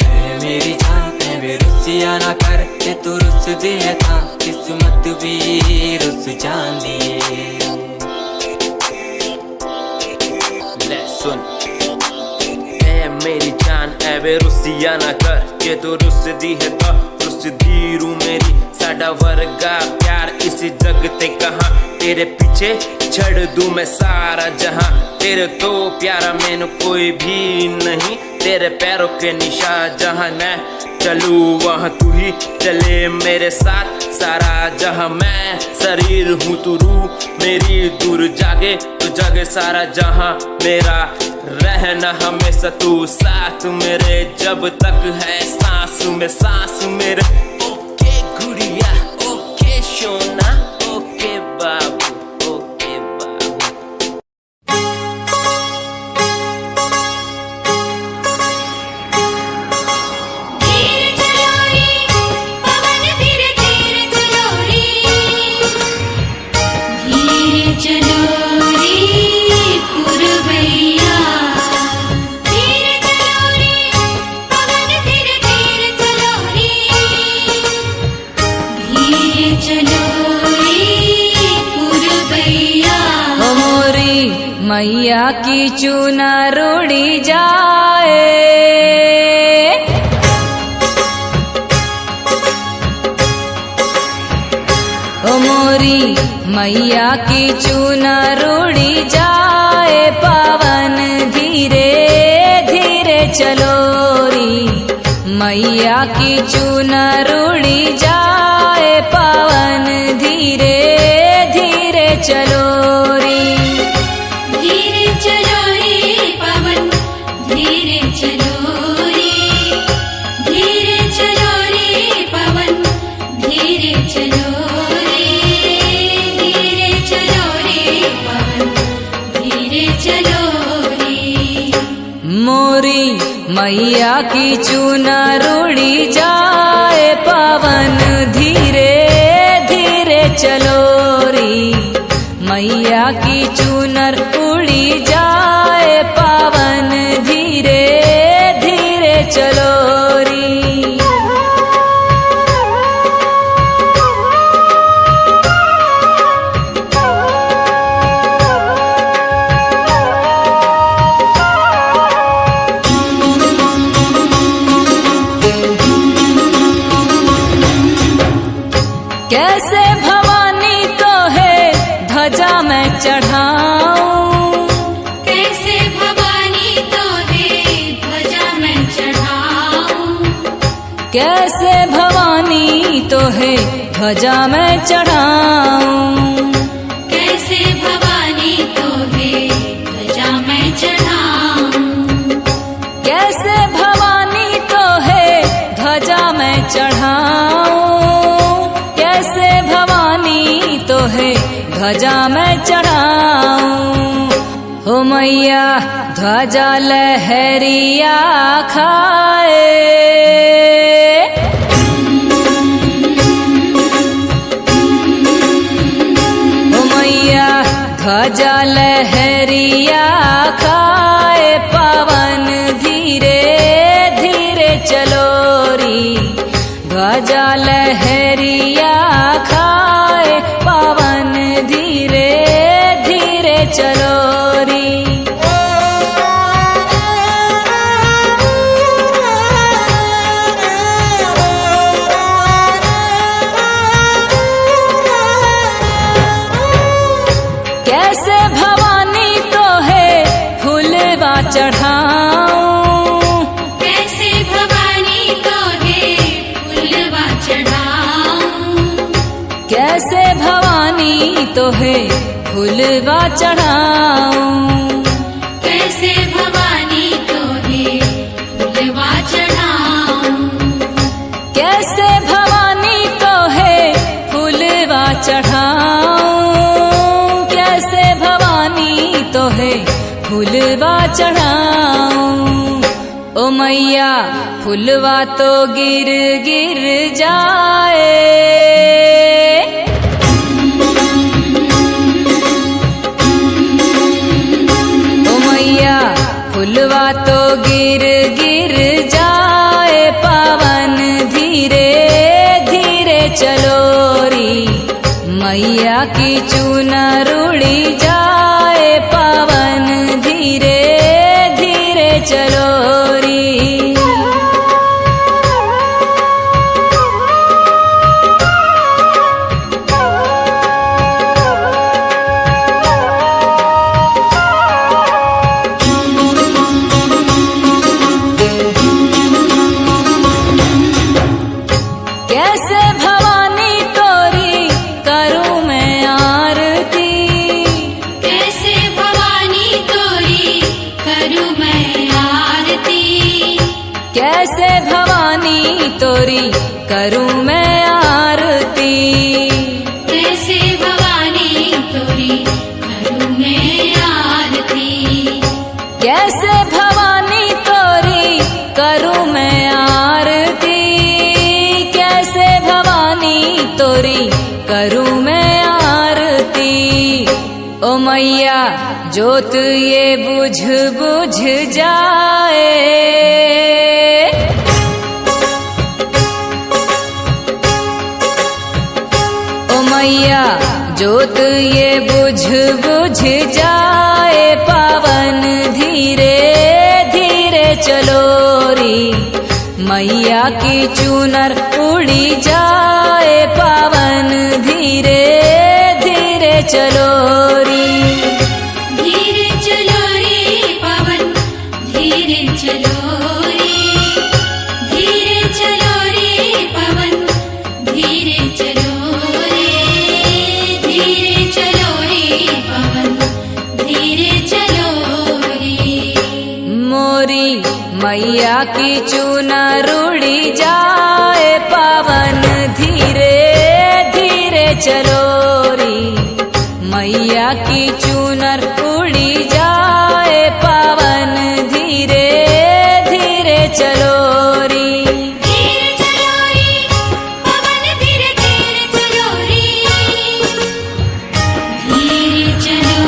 ऐ मेरी जान ऐ वे रुसिया ना कर ते तू रुस दिए ता किस्मत भी रुस जांदी ले सुन ऐ मेरी जान ऐ वे रुसिया ना कर जे तू रुस दी है ता रुस दी रू मेरी साडा वर्गा प्यार इस जग ते कहाँ तेरे पीछे छड़ दूं मैं सारा जहां तेरे तो प्यारा मैनू कोई भी नहीं तेरे पैरों के निशान जहां मैं चलूं वहां तू ही चले मेरे साथ सारा जहां मैं शरीर हूँ तू रूह मेरी दूर जागे तो जागे सारा जहां मेरा रहना हमेशा तू साथ मेरे जब तक है सांस में सांस मेरे ओके गुड़िया ओके सोना ओके बाबू ओके बाबू धीरे चलो रे पवन धीरे धीरे चलो रे धीरे चलो रे पुरवैया धीरे चलो रे पवन धीरे धीरे चलो रे धीरे चलो रे पुरवैया ओ मोरी मैया की चूना रोड़ी जाए ओ मोरी मैया की चूना रोड़ी जाए पावन धीरे धीरे चलो री मैया की चूना रोड़ी जाए पावन धीरे धीरे चलो री धीरे चलो रे पवन धीरे चलो रे धीरे चलो रे पवन धीरे चलो रे धीरे चलो रे पवन धीरे चलो रे मोरी मैया की चूना रुड़ी जाए पावन धीरे धीरे चलो री मैया की चूनर उड़ी जाए पावन धीरे धीरे चलो री कैसे भवानी तो है ध्वजा मैं चढ़ाऊं कैसे भवानी तो है ध्वजा मैं चढ़ाऊं कैसे भवानी तो है ध्वजा मैं चढ़ाऊं कैसे भवानी तो है ध्वजा मैं चढ़ाऊं कैसे भवानी तो है ध्वजा मैं चढ़ाऊं कैसे भवानी तो है ध्वजा मैं चढ़ाऊं हो मैया ध्वजा लहरिया खाए हो मैया ध्वजा लहरिया खाए पावन धीरे धीरे चलो री ध्वजा लहरिया खाए पावन धीरे धीरे चलो री कैसे भवानी तो है फूलवा चढ़ाऊं कैसे भवानी तो है फूलवा चढ़ाऊं कैसे भवानी तो है फूलवा चढ़ाऊं कैसे भवानी तो है फूलवा चढ़ाऊं चढ़ाऊं। ओ मैया फुलवा तो गिर गिर जाए, ओ मैया फुलवा तो गिर गिर जाए, पावन धीरे धीरे चलो री, मैया की चुनर उड़ी जाए, पावन धीरे धीरे चलो री। कैसे भवानी तोरी करूं मैं आरती, कैसे भवानी तोरी करूं मैं आरती, कैसे भवानी तोरी करूं मैं आरती, कैसे भवानी तोरी करूं मैं आरती, कैसे भवानी तोरी करूं मैं आरती, कैसे भवानी तोरी करूं मैं आरती। ओ मैया जोत ये बुझ बुझ जाए, ओ मैया जोत ये बुझ बुझ जाए, पावन धीरे धीरे चलो री, मैया की चुनर उड़ी जाए, पावन धीरे धीरे चलो री। धीरे चलो रे पवन धीरे चलो रे, धीरे चलो रे पवन धीरे चलो रे, धीरे चलो रे पवन धीरे चलो रे। मोरी मैया की चुनर उड़ी जाए, पावन धीरे धीरे चलो री, मैया की चुनर उड़ी जाए, पावन धीरे धीरे चलो री। धीरे चलो रे पवन धीरे धीरे चलो रे, धीरे चलो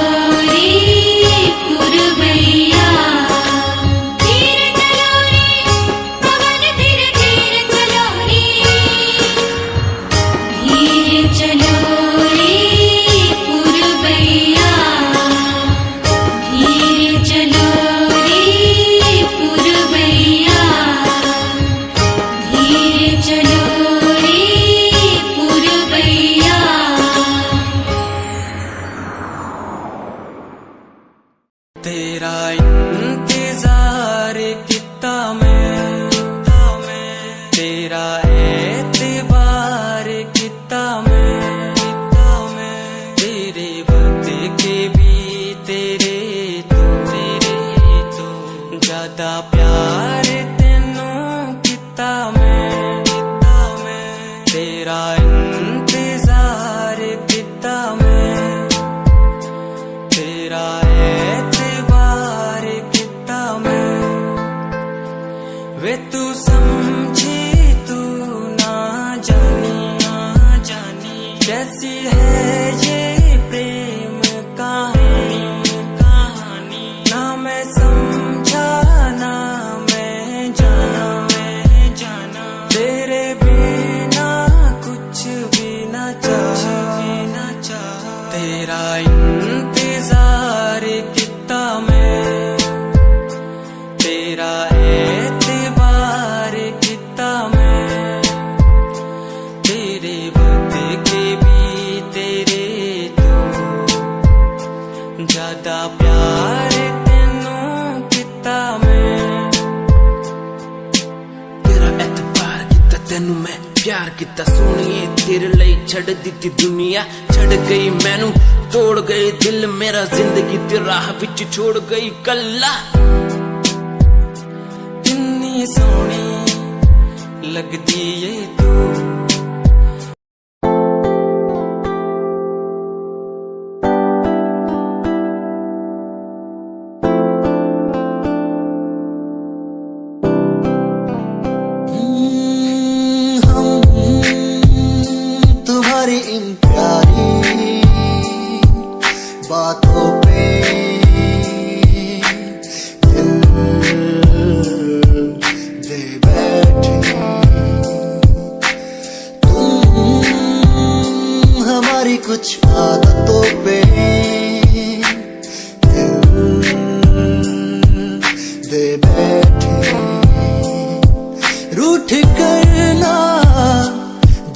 रे पुरवैया, धीरे चलो रे पवन धीरे धीरे चलो रे, धीरे चलो रे पुरवैया, धीरे चलो रे पुरवैया, धीरे चलो रे पुरवैया। तेरा इंतजार कितना मैं, तेरा एतबार कितना मैं, तेरे वक्त के भी तेरे तो ज्यादा प्यार तेनू कितना मैं, तेरा इंतजार कितना मैं, तेरा एतबार कितना मैं, वे तू समझी तू ना जानी कैसी है ये प्रेम कहानी, ना मैं समझा ना मैं जाना, तेरे बिना कुछ भी ना चाह, तेरा इंतजार कितना मैं, तेरा एतबार कितना मैं, तेरे वक्त के भी तेरे तो ज्यादा प्यार तेनू कितना मैं, तेरा एतबार किता तेनू मैं प्यार किता सोनिए, तेरे लिए छड़ दिती दुनिया, छड़ गई मैनू तोड़ गई दिल मेरा, जिंदगी ते राह विच छोड़ गई कल्ला। कितनी सोहनी लगदी ए तू,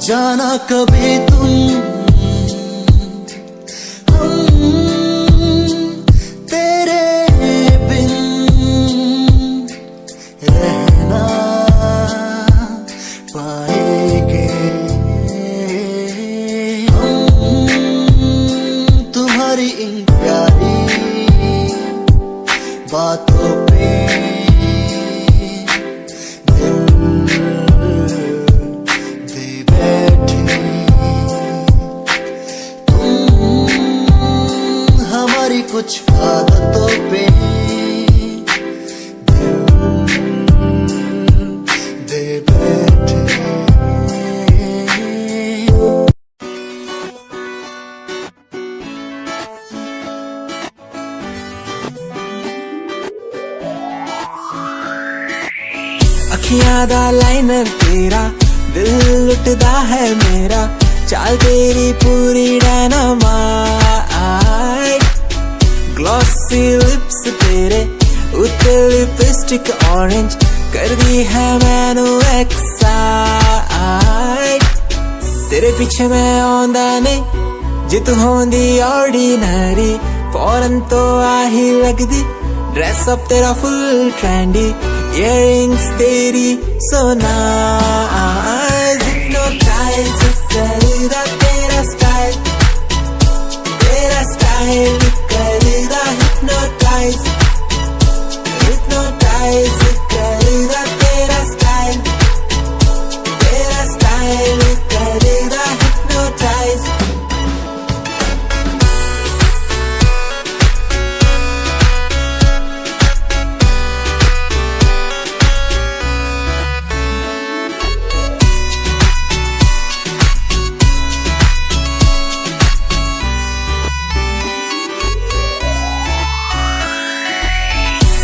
जाना कभी तुम तेरे बिन रहना पाएंगे हम तुम्हारी इन प्यारी बातों पे कुछ आदतों पे दे बैठे। अखियां दा लाइनर तेरा दिल लुटदा है मेरा चाल तेरी पूरी डायनामाइट ग्लॉसी लिप्स तेरे उत्ते लिपस्टिक ऑरेंज कर दी है मैनू एक्साइट तेरे पीछे मैं आंदा नहीं जे तू होंदी ऑर्डिनरी फौरन तो आही लगदी ड्रेस अप तेरा फुल ट्रेंडी इयररिंग्स तेरी so nice hypnotize करदा तेरा स्टाइल करदा hypnotize करदा तेरा स्टाइल करदा hypnotize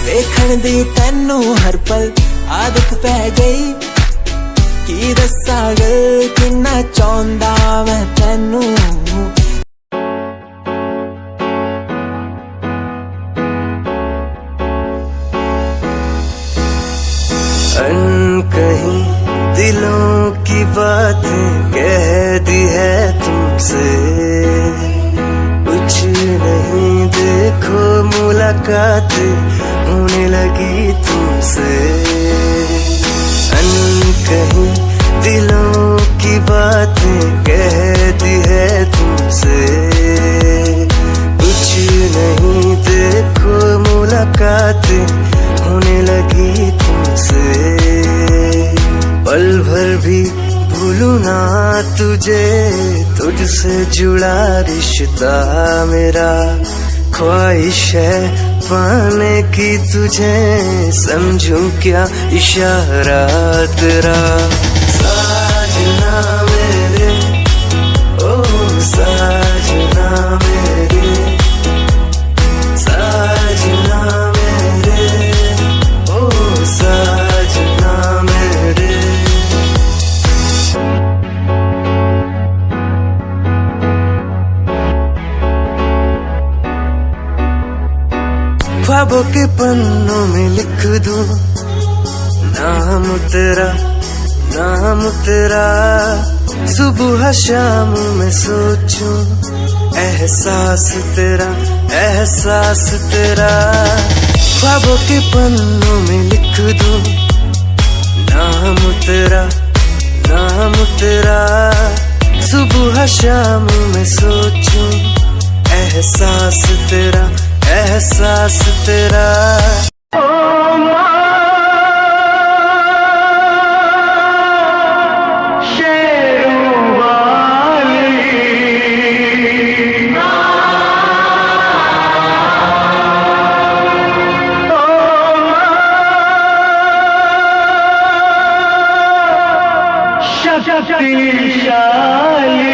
देखण दी तैनू हर पल आदत पै गई की दस्सा गल किन्ना चाहुंदा मैं तैनू अनकहीं दिलों की बातें कह दी है तुमसे कुछ नहीं देखो मुलाकात होने लगी तुमसे अनकहीं दिलों की बातें कह दी है तुमसे कुछ नहीं देखो मुलाकात होने लगी तुमसे पल भर भी भूलूं ना तुझे तुझसे जुड़ा रिश्ता मेरा ख्वाहिश है पाने की तुझे समझूं क्या इशारा तेरा साजना मेरे ओ साजना मेरे साजना मेरे ओ साजना मेरे ख्वाबों के पन्नों में लिख दूं नाम तेरा सुबह शाम में सोचूं एहसास तेरा ख्वाबों के पन्नों में लिख दूं नाम तेरा सुबह शाम में सोचूं एहसास तेरा ओ माँ शेरों वाली ओ माँ शक्तिशाली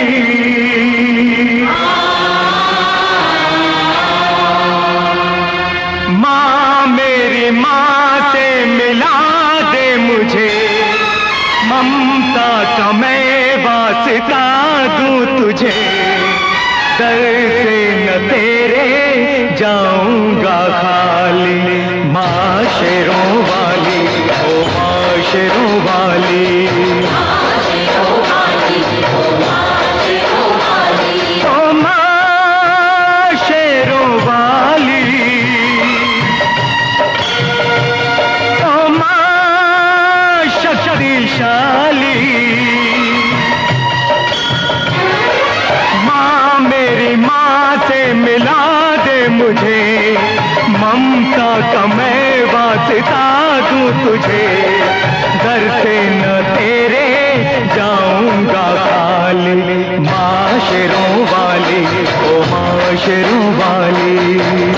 माँ से मिला दे मुझे ममता का मैं वास्ता दूं तुझे दर से न तेरे जाऊंगा खाली माँ शेरों वाली ओ माँ शेरों वाली तुझे, घर से न तेरे जाऊंगा खाली। माँ शेरों वाली, ओ माँ शेरों वाली,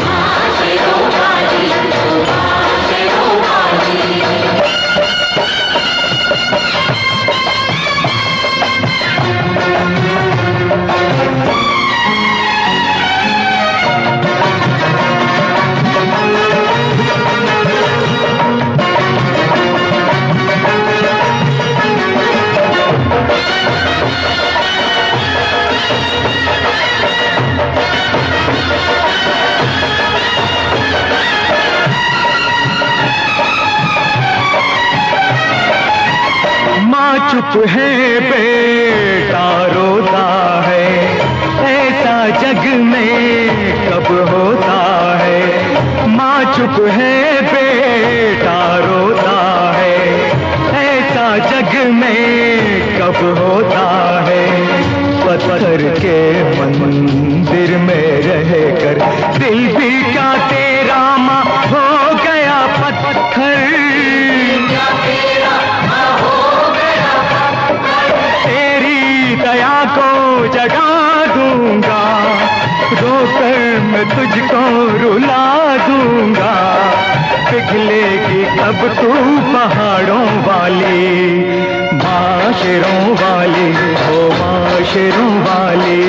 चुप है बेटा रोता है, ऐसा जग में कब होता है। माँ चुप है बेटा रोता है, ऐसा जग में कब होता है। पत्थर के मंदिर में रहकर दिल भी क्या तेरा माँ हो गया पत्थर। दया को जगा दूंगा, रोकर मैं तुझको रुला दूंगा। पिघलेगी कब तू पहाड़ों वाली, माँ शेरों वाली, ओ माँ शेरों वाली।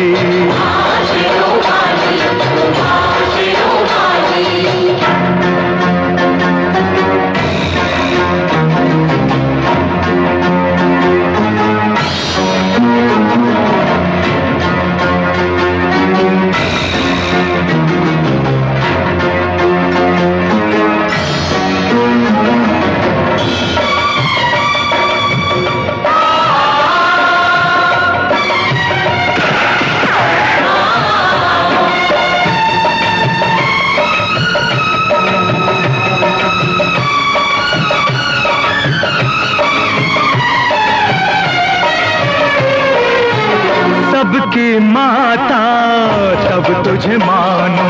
सबकी माता तब तुझे मानो,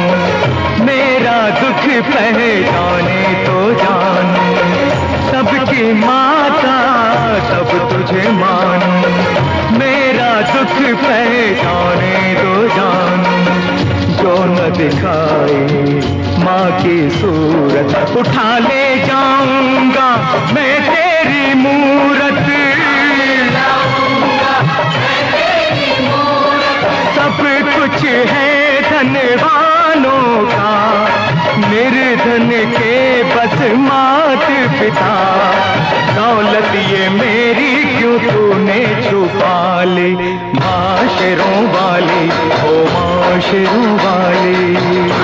मेरा दुख पहचाने तो जानो। सबकी माता तब तुझे मानो, मेरा दुख पहचाने तो जानो। जो न दिखाए माँ की सूरत, उठा ले जाऊंगा मैं तेरी मूरत। सब कुछ है धनवानों का, निर्धन के बस मात पिता। दौलत ये मेरी क्यों तूने छुपा ली, माँ शेरों वाली, ओ माँ शेरों वाली।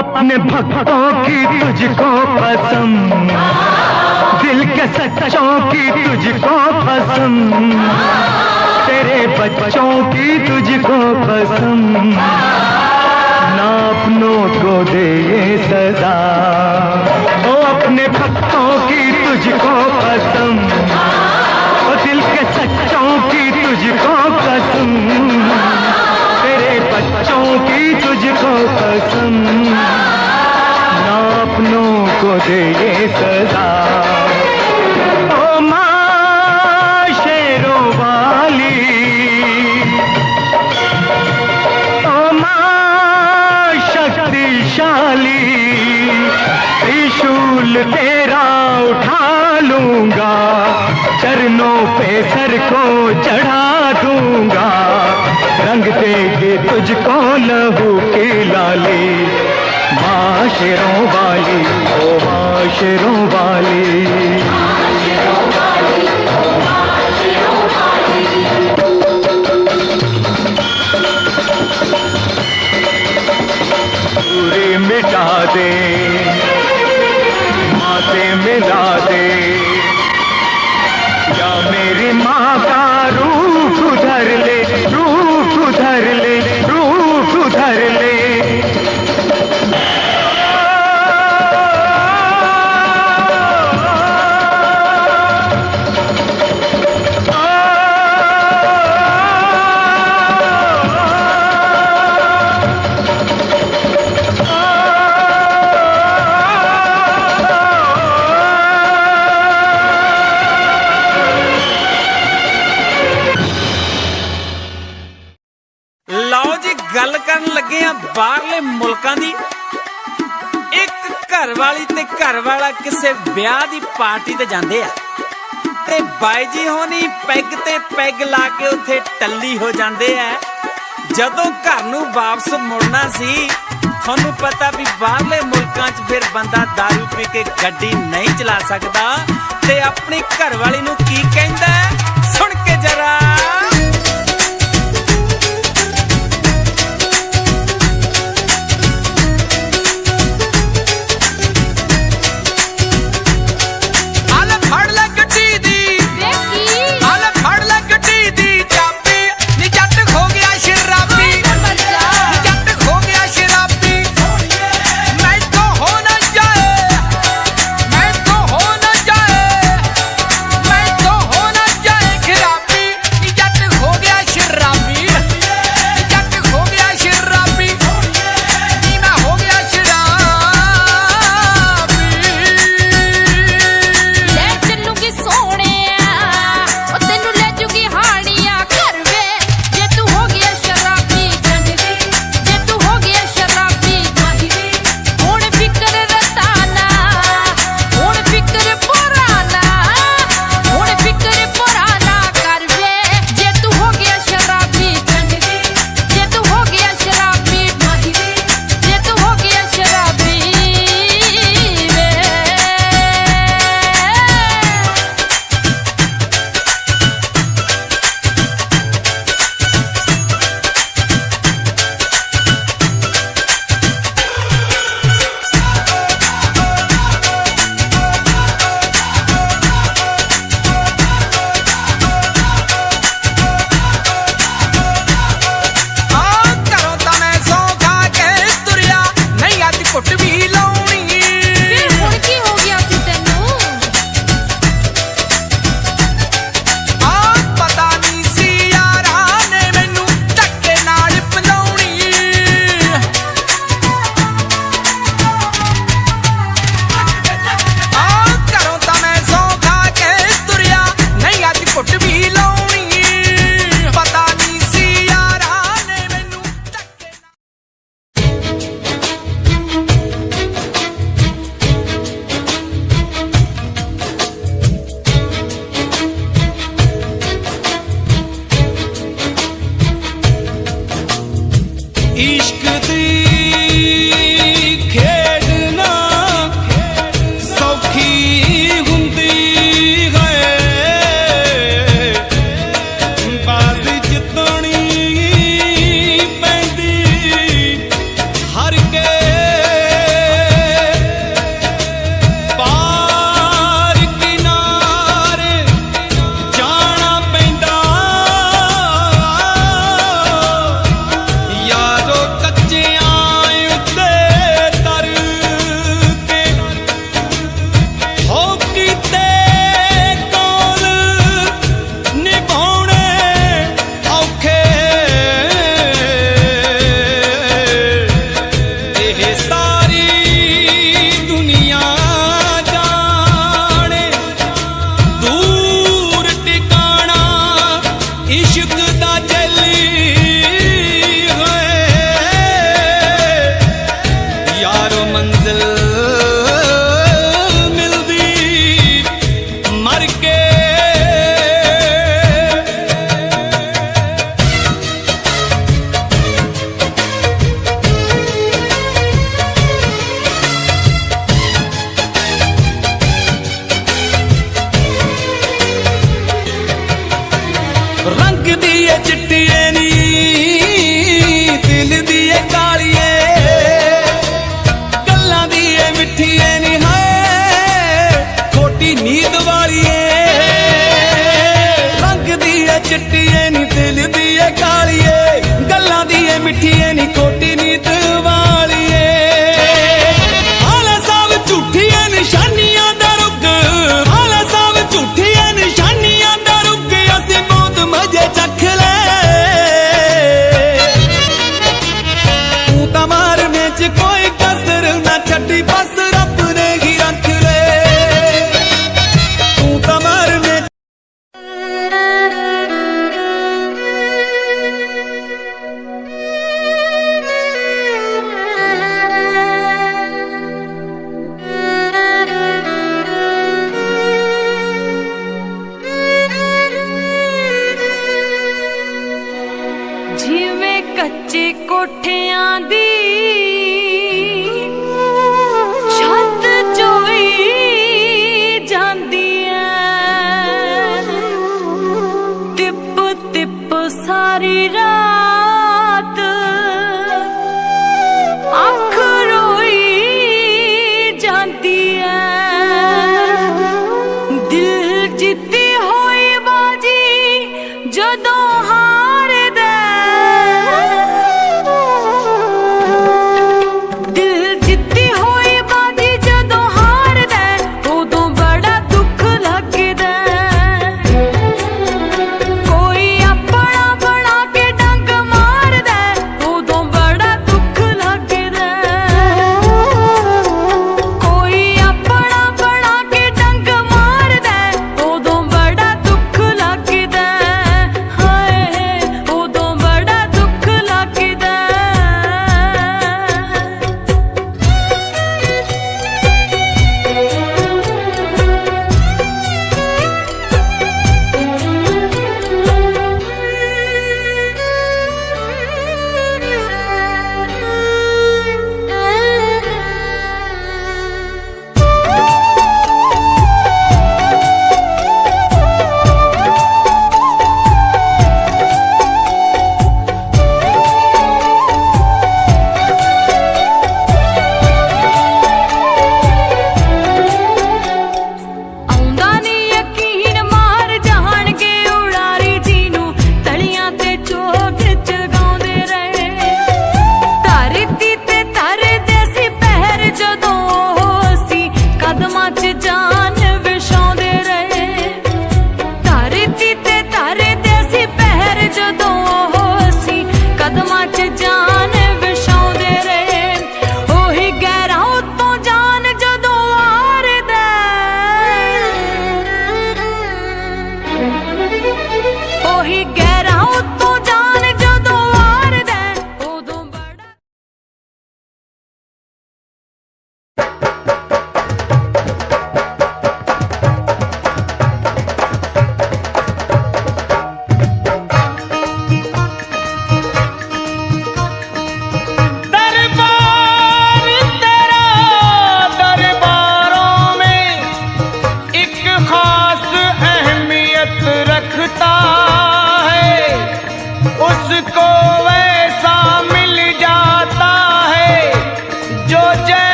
अपने भक्तों की तुझको पसंद, दिल के सच्चों की तुझको पसंद, तेरे बच्चों की तुझको पसंद। ना अपनों को दे ये सजा, ओ अपने भक्तों की तुझको पसंद, ओ दिल के सच्चों की तुझको पसंद, तेरे बच्चों की तुझको पसंद। ना अपनों को दे ये सजा, ओ माँ शेरों वाली, ओ माँ शक्तिशाली। त्रिशूल तेरा उठा लूंगा, चरणों पे सर को चढ़ा दूंगा, रंग देगी तुझको लहू की लाली। माँ शेरों वाली, ओ माँ शेरों वाली। दूरी मिटा दे, माँ से मिला दे, या मेरी माँ का रूप उधर ले, रूप उधर ले, रूप उधर ले। गल करन लगे आ बाहरले मुल्कां दी। एक घर वाली ते घर वाला किसे ब्याह दी पार्टी ते जांदे आ ते बाई जी होनी पैग ते पैग ला के उत्थे टल्ली हो जांदे आ। जदों घर नूं वापस मुड़ना सी, थानू पता भी बाहरले मुल्कां च फिर बंदा दारू पी के गड्डी नहीं चला सकदा ते अपनी घर वाली नूं की कहंदा सुन के जरा। ਕੱਚੇ ਕੋਠਿਆਂ ਦੀ ਛੱਤ ਚੋਈ ਜਾਂਦੀ ਐ ਟਿਪ ਟਿਪ ਸਾਰੀ ਰਾਤ ਅੱਖ ਰੋਈ ਜਾਂਦੀ ਐ ਦਿਲ ਜਿੱਤੀ ਹੋਈ ਬਾਜੀ ਜਦੋਂ ਹਾਰਦਾ ਦਿਲ ਜਿੱਤੀ ਹੋਈ ਬਾਜੀ ਜਦੋਂ ਹਾਰਦਾ ਉਦੋਂ ਬੜਾ ਦੁੱਖ ਲੱਗਦਾ ਕੋਈ ਆਪਣਾ ਬਣਾ ਕੇ ਡੰਗ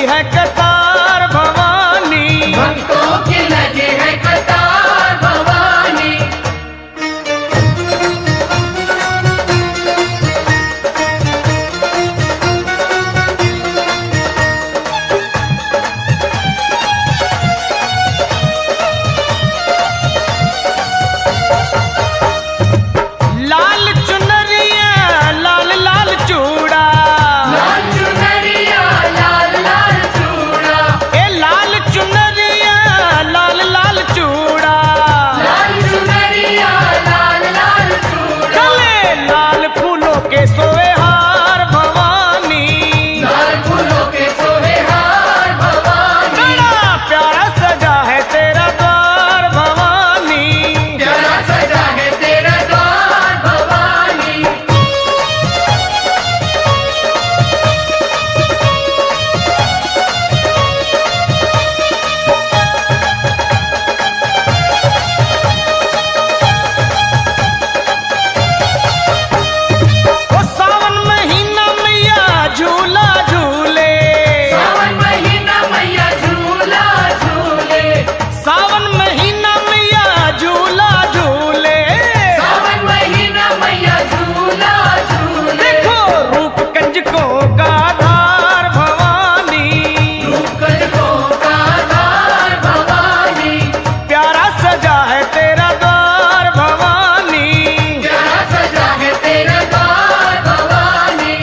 है कतार भवानी, भक्तों की लगी है कतार भवानी। लाल चुनरिया लाल लाल चूड़ा, लाल चुनरिया लाल लाल चूड़ा, ए लाल चुनरिया लाल लाल चूड़ा, लाल चुनरिया लाल लाल चूड़ा, गले लाल फूलों के सोए हार भवानी, लाल फूलों के सोहे हार भवानी। बड़ा प्यारा सजा है तेरा द्वार भवानी, प्यारा सजा है तेरा द्वार भवानी। ओ सावन महीना मैया झूला झूले, सावन महीना मैया झूला झूले, सावन महीना मैया झूला झूले, सावन महीना मैया झूला झूले। देखो रूप कंजकों का धार भवानी, कंजकों का धार भवानी, प्यारा सजा है तेरा द्वार भवानी, प्यारा सजा है तेरा द्वार भवानी।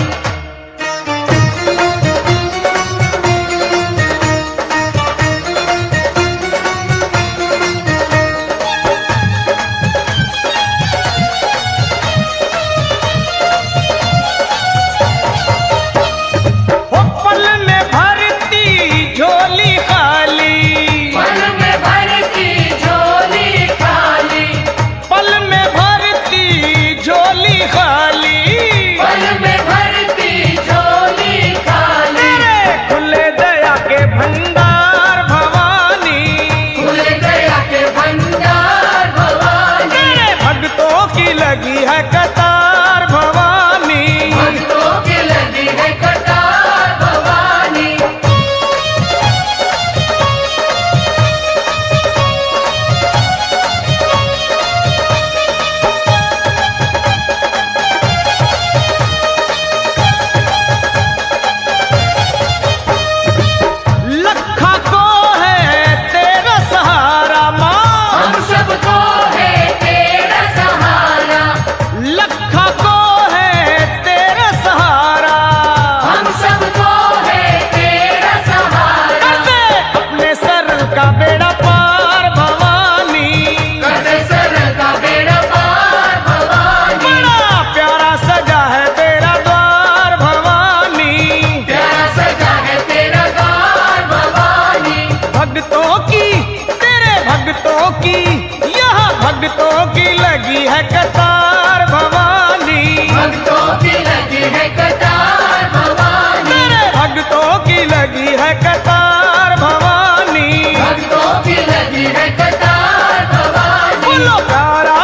ओ पल में भरती झोली खाली, पल में भरती झोली खाली, पल में भरती झोली खाली, पल में भरती झोली खाली। तेरे खुले दया के भंडार भवानी, खुले दया के भंडार भवानी, तेरे भक्तों की लगी है कतार भवानी, भक्तों की लगी है कतार भवानी। लखा को है तेरा सहारा माँ, हम सबको है तेरा सहारा, लखा को है तेरा सहारा, हम सबको है तेरा सहारा। करते अपने सर का बेड़ा पार भवानी, करते सर का बेड़ा पार भवानी, बड़ा प्यारा सजा है तेरा द्वार भवानी, प्यारा सजा है तेरा द्वार भवानी। भक्तों की तेरे भक्तों की यहाँ भक्तों की लगी है कतार भवानी, भक्तों की लगी है कतार भवानी, तेरे भक्तों की लगी है कतार भवानी, भक्तों की लगी है कतार भवानी। बोलो प्यारा